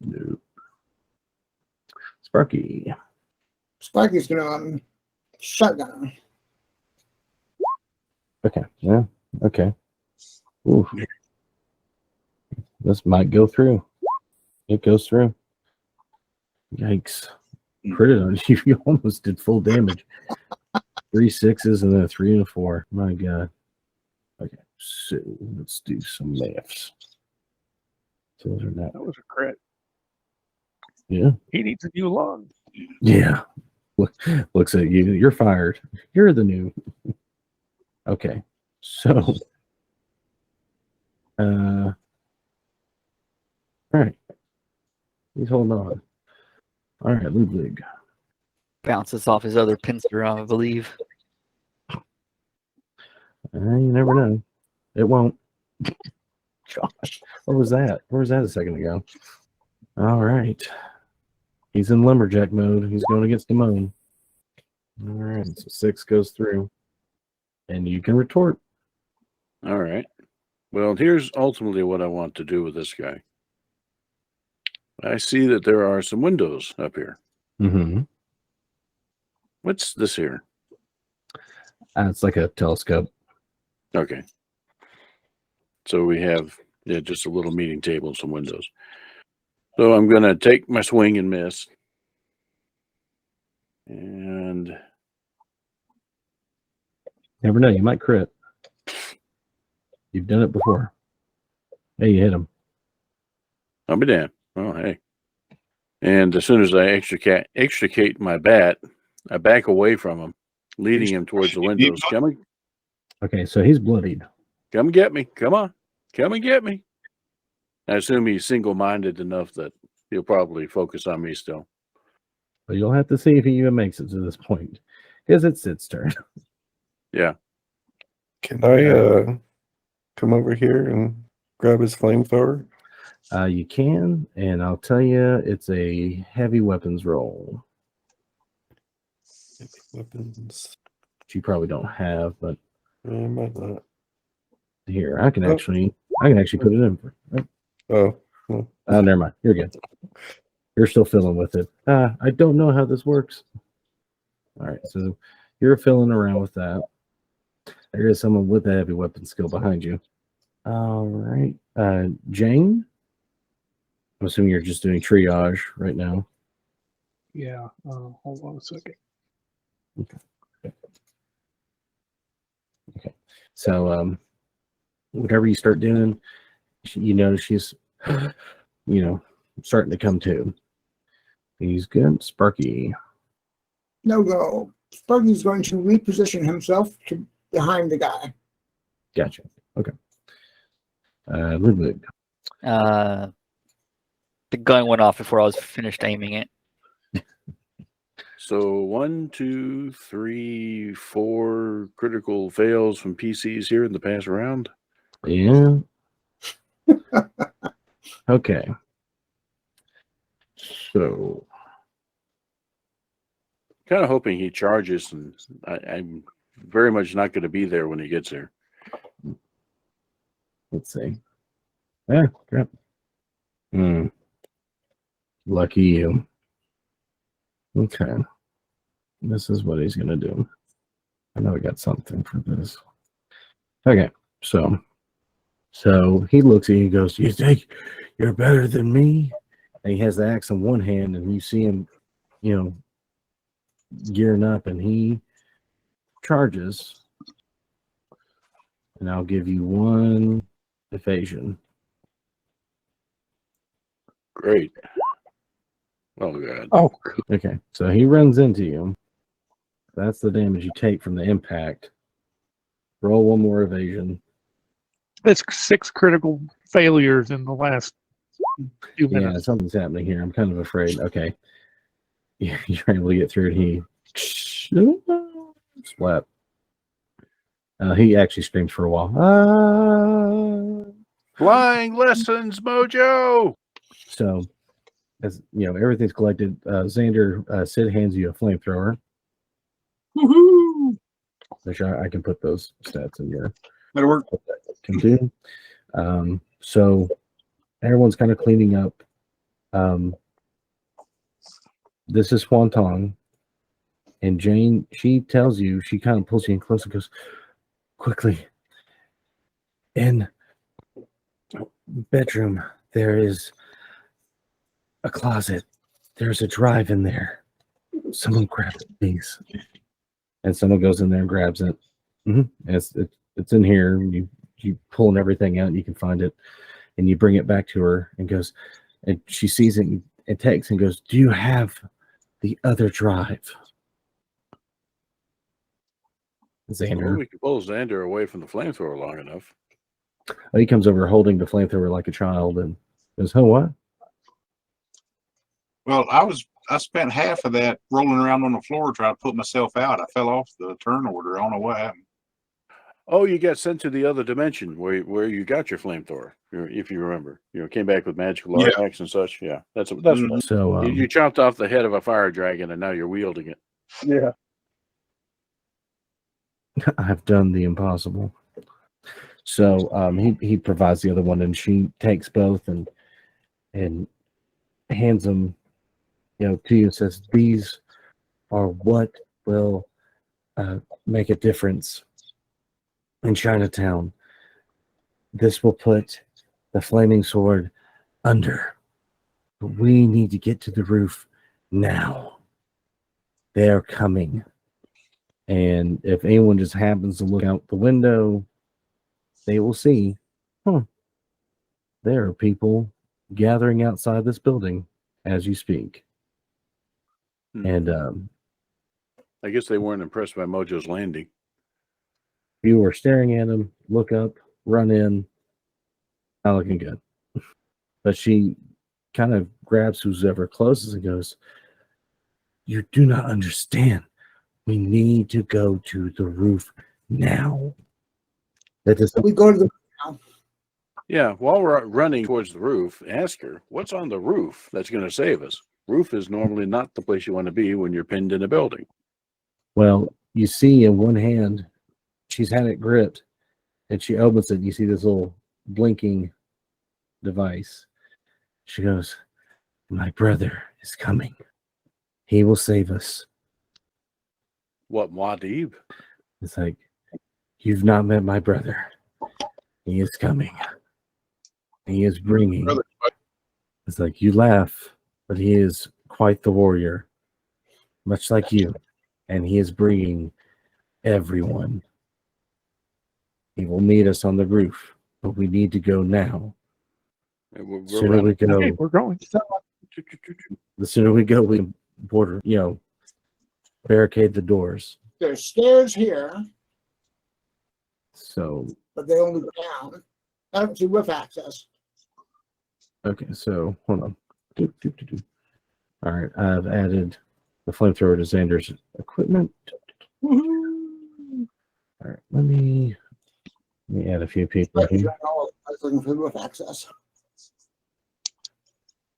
Nope. Sparky. Sparky's gonna shotgun. Okay. Yeah. Okay. Ooh. This might go through. It goes through. Yikes. Critted on you. You almost did full damage. 3 6s and then a 3 and a 4. My God. Okay. So let's do some maths. So those are not. That was a crit. Yeah. He needs a new lung. Yeah. Looks at you. You're fired. You're the new. Okay. So all right. He's holding on. All right, Ludwig. Bounces off his other pincer, I believe. You never know. It won't. Gosh, what was that? Where was that a second ago? All right. He's in lumberjack mode. He's going against Damone. All right, so 6 goes through. And you can retort. All right. Well, here's ultimately what I want to do with this guy. I see that there are some windows up here. Mm-hmm. What's this here? It's like a telescope. Okay. So we have just a little meeting table and some windows. So I'm going to take my swing and miss. And Never know. You might crit. You've done it before. Hey, you hit him. I'll be damned. Oh, hey. And as soon as I extricate my bat, I back away from him, leading him towards the windows. Okay, so he's bloodied. Come get me. Come on. Come and get me. I assume he's single-minded enough that he'll probably focus on me still. But you'll have to see if he even makes it to this point, because it's its turn. Yeah. Can I come over here and grab his flamethrower? You can, and I'll tell you, it's a heavy weapons roll, Weapons. which you probably don't have, but Might not. here I can Oh. actually put it in. Oh, Oh, never mind. You're good. You're still fiddling with it. I don't know how this works. All right, so you're fiddling around with that. There is someone with a heavy weapon skill behind you. All right, Jane. I'm assuming you're just doing triage right now. Yeah. Hold on a second. Okay. So, whatever you start doing, you notice she's, starting to come to. He's good. Sparky. No go. Sparky's going to reposition himself to behind the guy. Gotcha. Okay. Ludwig. The gun went off before I was finished aiming it. So 1, 2, 3, 4 critical fails from PCs here in the past round. Yeah. Okay. So Kind of hoping he charges, and I'm very much not going to be there when he gets there. let's see. Yeah, crap. Lucky you. Okay. This is what he's gonna do. I know we got something for this. Okay, so he looks at you and goes, "You think you're better than me?" And he has the axe in one hand, and you see him, gearing up, and he charges. And I'll give you 1 evasion. Great. Oh, God. Oh, Okay, so he runs into you. That's the damage you take from the impact. Roll 1 more evasion. that's 6 critical failures in the last few Yeah, minutes. something's happening here. I'm kind of afraid. Okay. Yeah, you're able to get through it. He splat. He actually screams for a while. Flying lessons, Mojo! So, as everything's collected. Xander, Sid hands you a flamethrower. Woohoo! Make sure I can put those stats in here. That'll work. Can do. So everyone's kind of cleaning up. This is Huantong, and Jane. She tells you. She kind of pulls you in close and goes, "Quickly, in bedroom there is a closet. There's a drive in there. Someone grab it, please." And someone goes in there and grabs it. It's in here. You pulling everything out, and you can find it, and you bring it back to her, and goes, and she sees it and takes and goes, "Do you have the other drive?" Well, Xander. we could pull Xander away from the flamethrower long enough. He comes over holding the flamethrower like a child and goes, "Oh, what?" Well, I spent half of that rolling around on the floor trying to put myself out. I fell off the turn order. I don't know what happened. Oh, you got sent to the other dimension where you got your flamethrower, if you remember. Came back with magical Yeah. artifacts and such. Yeah, that's Mhm. what So you chopped off the head of a fire dragon, and now you're wielding it. Yeah. I've done the impossible. So he provides the other one, and she takes both and hands them, to you, and says, "These are what will make a difference in Chinatown. This will put the flaming sword under. But we need to get to the roof now. They're coming. And if anyone just happens to look out the window, they will see, there are people gathering outside this building as you speak." And I guess they weren't impressed by Mojo's landing. you are staring at them, look up, run in, not looking good. But she kind of grabs who's ever closest and goes, "You do not understand. We need to go to the roof now." That is We go to the Yeah, while we're running towards the roof, ask her, what's on the roof that's going to save us? Roof is normally not the place you want to be when you're pinned in a building. well, you see in one hand, she's had it gripped, and she opens it. You see this little blinking device. She goes, "My brother is coming. He will save us." What, Muad'Dib? It's like, "You've not met my brother. He is coming. He is bringing." Brother, It's like, you laugh, but he is quite the warrior, much like you, and he is bringing everyone. He will meet us on the roof, but we need to go now. And we're The sooner we running. go, Okay, we're going. the sooner we go, we border, barricade the doors. there's stairs here, So, but they only go down. I don't see roof access. okay, so hold on. All right, I've added the flamethrower to Xander's equipment. All right, let me add a few people here. I was looking for roof access.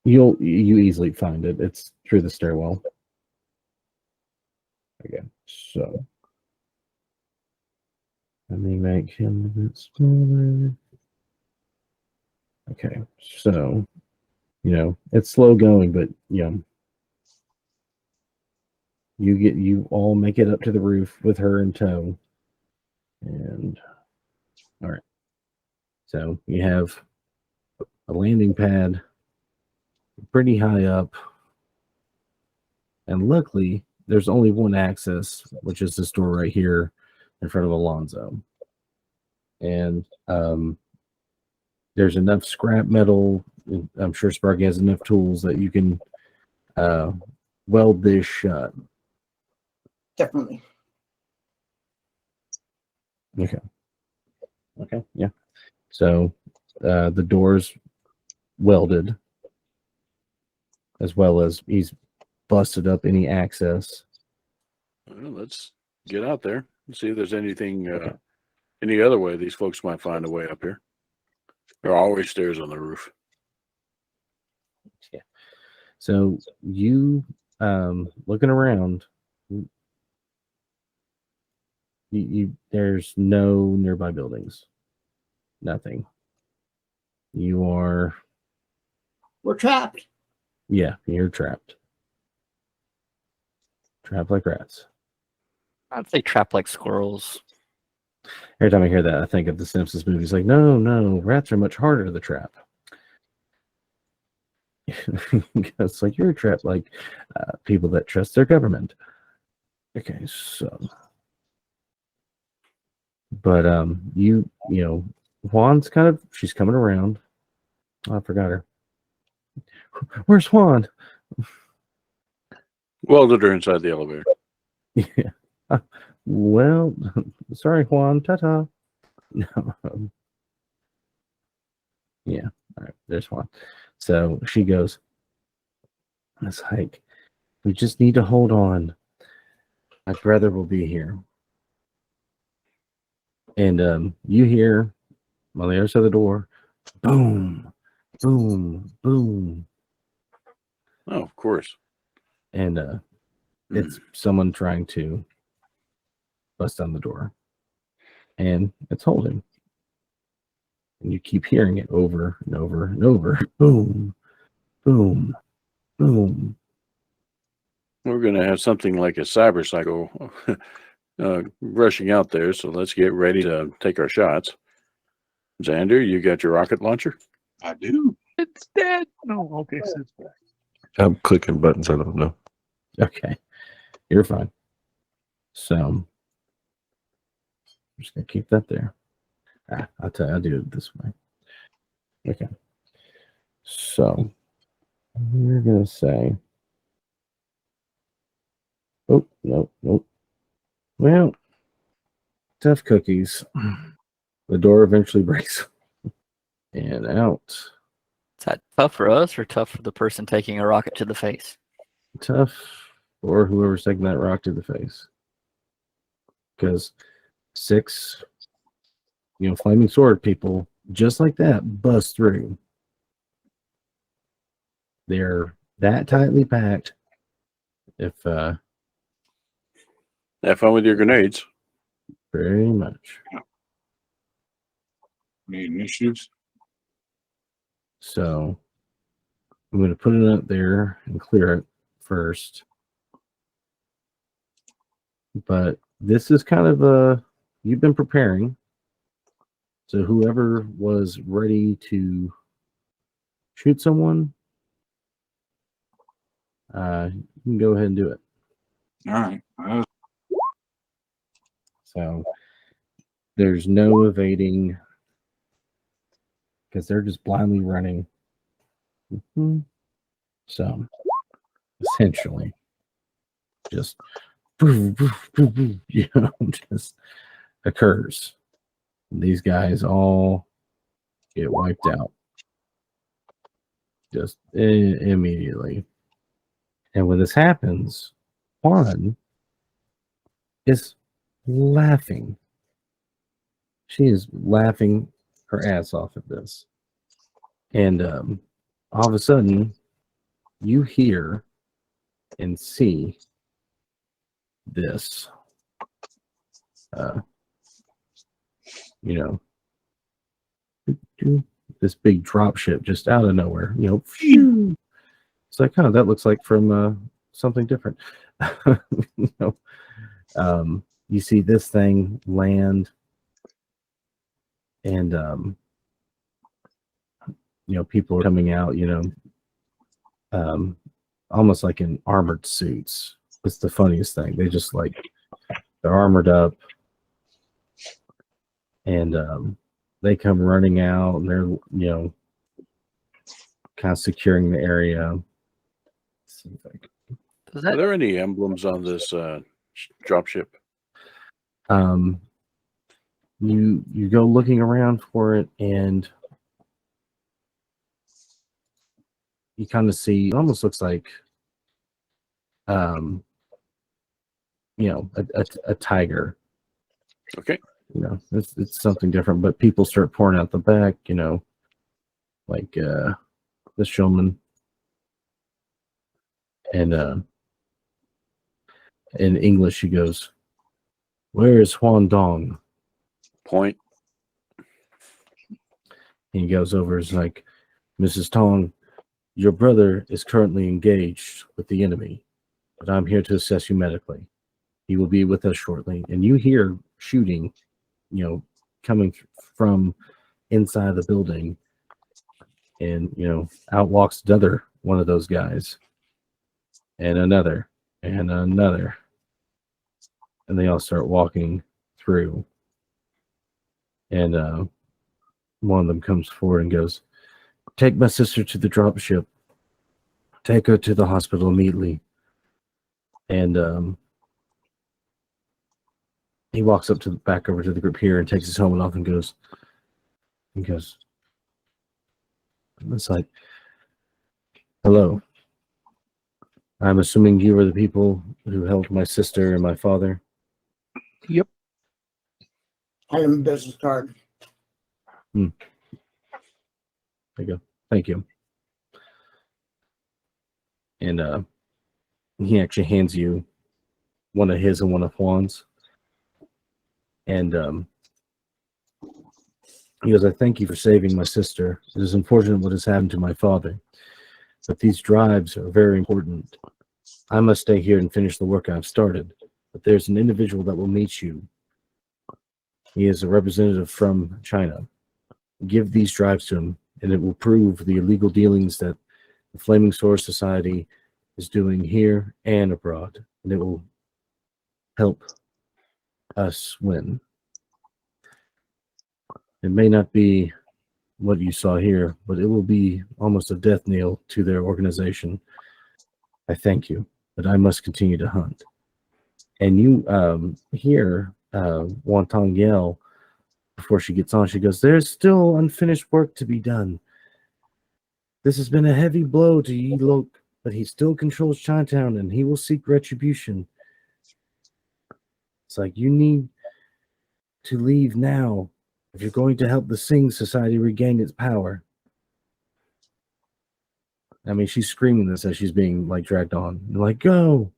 You easily find it. It's through the stairwell. Okay, so let me make him a bit smaller. Okay, so it's slow going, but you all make it up to the roof with her in tow. And all right. So you have a landing pad pretty high up. And luckily, there's only one access, which is this door right here in front of Alonzo. And there's enough scrap metal. I'm sure Sparky has enough tools that you can weld this shut. Definitely. Okay, yeah. So the door's welded, as well as he's busted up any access. Well, let's get out there and see if there's anything, any other way these folks might find a way up here. There are always stairs on the roof. Yeah. So you looking around, there's no nearby buildings. Nothing. We're trapped. Yeah, you're trapped. Trapped like rats. I'd say trap like squirrels. Every time I hear that, I think of the Simpsons movies. Like, no, rats are much harder to trap. It's like you're trapped like people that trust their government. Okay, so, but Juan's she's coming around. Oh, I forgot her. Where's Juan? Welded her inside the elevator. Yeah. Well, sorry, Juan. Ta-ta. No. Yeah. All right. There's Juan. So she goes, it's like, we just need to hold on. My brother will be here. And you hear on the other side of the door, boom, boom, boom. Oh, of course. And it's someone trying to bust down the door. And it's holding. And you keep hearing it over and over and over. Boom, boom, boom. We're going to have something like a cyber cycle rushing out there, so let's get ready to take our shots. Xander, you got your rocket launcher? I do. It's dead. No, okay, so it's back. I'm clicking buttons. I don't know. Okay. You're fine. So I'm just going to keep that there. I'll tell you, I'll do it this way. Okay. So we're going to say, oh, nope. Well, tough cookies. The door eventually breaks. And out. Is that tough for us or tough for the person taking a rocket to the face? Tough or whoever's taking that rock to the face. Because 6, flaming sword people, just like that, bust through. They're that tightly packed. If Have fun with your grenades. very much. Any initiatives? So I'm going to put it up there and clear it first. But this is kind of you've been preparing. So whoever was ready to shoot someone, you can go ahead and do it. All right. So there's no evading because they're just blindly running. So essentially, just just occurs. These guys all get wiped out just immediately. And when this happens, Juan is laughing. She is laughing her ass off at this. And all of a sudden, you hear and see this, this big drop ship just out of nowhere. It's like, that looks like from something different. You see this thing land, and people are coming out, almost like in armored suits. It's the funniest thing. They just they're armored up, and they come running out, and they're kind of securing the area. Are there any emblems on this dropship? You go looking around for it, and you kind of see, it almost looks like a tiger. Okay. It's something different, but people start pouring out the back, like this showman. And in English, she goes, "Where is Huan Dong?" Point. And he goes over, is like, "Mrs. Tong, your brother is currently engaged with the enemy, but I'm here to assess you medically. He will be with us shortly." And you hear shooting, coming from inside the building. And, out walks another one of those guys. And another. And another. And they all start walking through. And one of them comes forward and goes, "Take my sister to the dropship. Take her to the hospital immediately." And he walks up to the back over to the group here and takes his helmet off and goes, it's like, "Hello. I'm assuming you were the people who helped my sister and my father." Yep. I have a business card. There you go. Thank you. And he actually hands you one of his and one of Juan's. And he goes, "I thank you for saving my sister. It is unfortunate what has happened to my father, but these drives are very important. I must stay here and finish the work I've started, but there's an individual that will meet you. He is a representative from China. Give these drives to him, and it will prove the illegal dealings that the Flaming Sword Society is doing here and abroad, and it will help us win. It may not be what you saw here, but it will be almost a death knell to their organization. I thank you, but I must continue to hunt." And you hear Wantong yell before she gets on. She goes, "There's still unfinished work to be done. This has been a heavy blow to Yilok, but he still controls Chinatown and he will seek retribution. It's like, you need to leave now if you're going to help the Sing Society regain its power. I mean, she's screaming this as she's being like dragged on. They're like, go.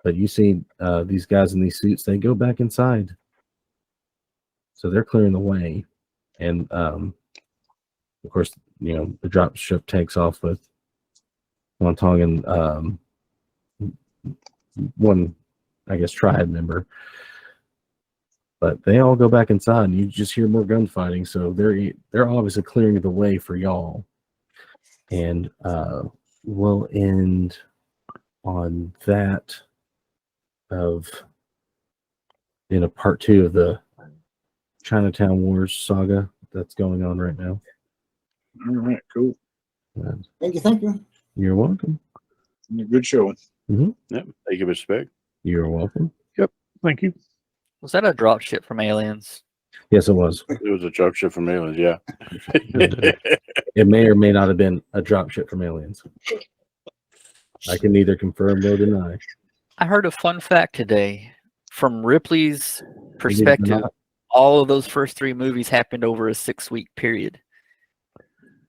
But you see these guys in these suits, they go back inside. So they're clearing the way. And of course, you know, the drop ship takes off with Montong and one, I guess, tribe member. But they all go back inside and you just hear more gunfighting. So they're obviously clearing the way for y'all. And we'll end on that in a part 2 of the Chinatown Wars saga that's going on right now. All right, cool. And Thank you. you're welcome. Good showing. Yep. Thank you, Mr. Pegg. You're welcome. Thank you. Was that a drop ship from Aliens? Yes, it was. It was a drop ship from Aliens, yeah. It may or may not have been a drop ship from Aliens. I can neither confirm nor deny. I heard a fun fact today. From Ripley's perspective, not. all of those first 3 movies happened over a 6-week period.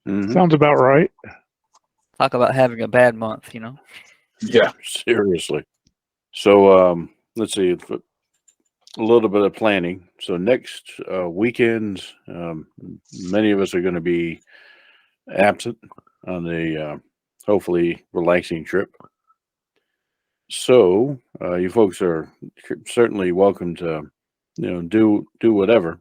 Mhm. Sounds about right. Talk about having a bad month, you know? Yeah. Seriously. So let's see. A little bit of planning. So next weekend, many of us are going to be absent on a hopefully relaxing trip. So you folks are certainly welcome to, you know, do whatever.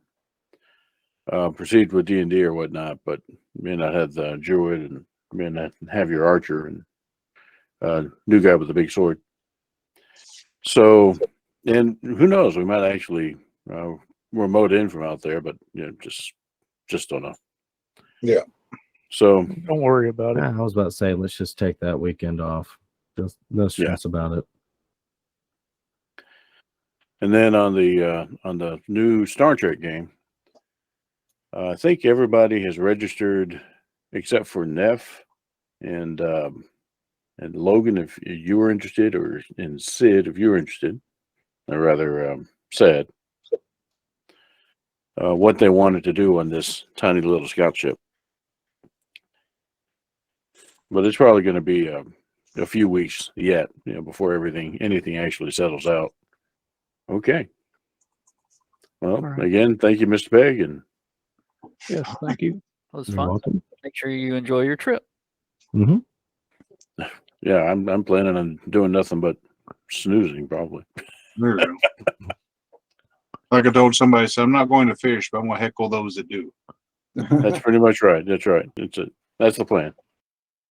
Proceed with D&D or whatnot, but may not have the druid and may not have your archer and new guy with the big sword. So, and who knows, we might actually remote in from out there, but you know, just don't know. Yeah. So Don't worry about it. I was about to say, let's just take that weekend off. Just no stress about it. and then on the new Star Trek game, I think everybody has registered except for Neff and Logan if you were interested, or and Sid if you were interested. Or rather, said what they wanted to do on this tiny little scout ship. But it's probably going to be a few weeks yet, you know, before anything actually settles out. Okay. Well, All right. again, thank you, Mr. Pegg, and Yes, thank you. It was You're fun. welcome. Make sure you enjoy your trip. Mm-hmm. yeah, I'm planning on doing nothing but snoozing probably. There you go. Like I told somebody, I said, I'm not going to fish, but I'm going to heckle those that do. That's pretty much right. That's right. That's the plan.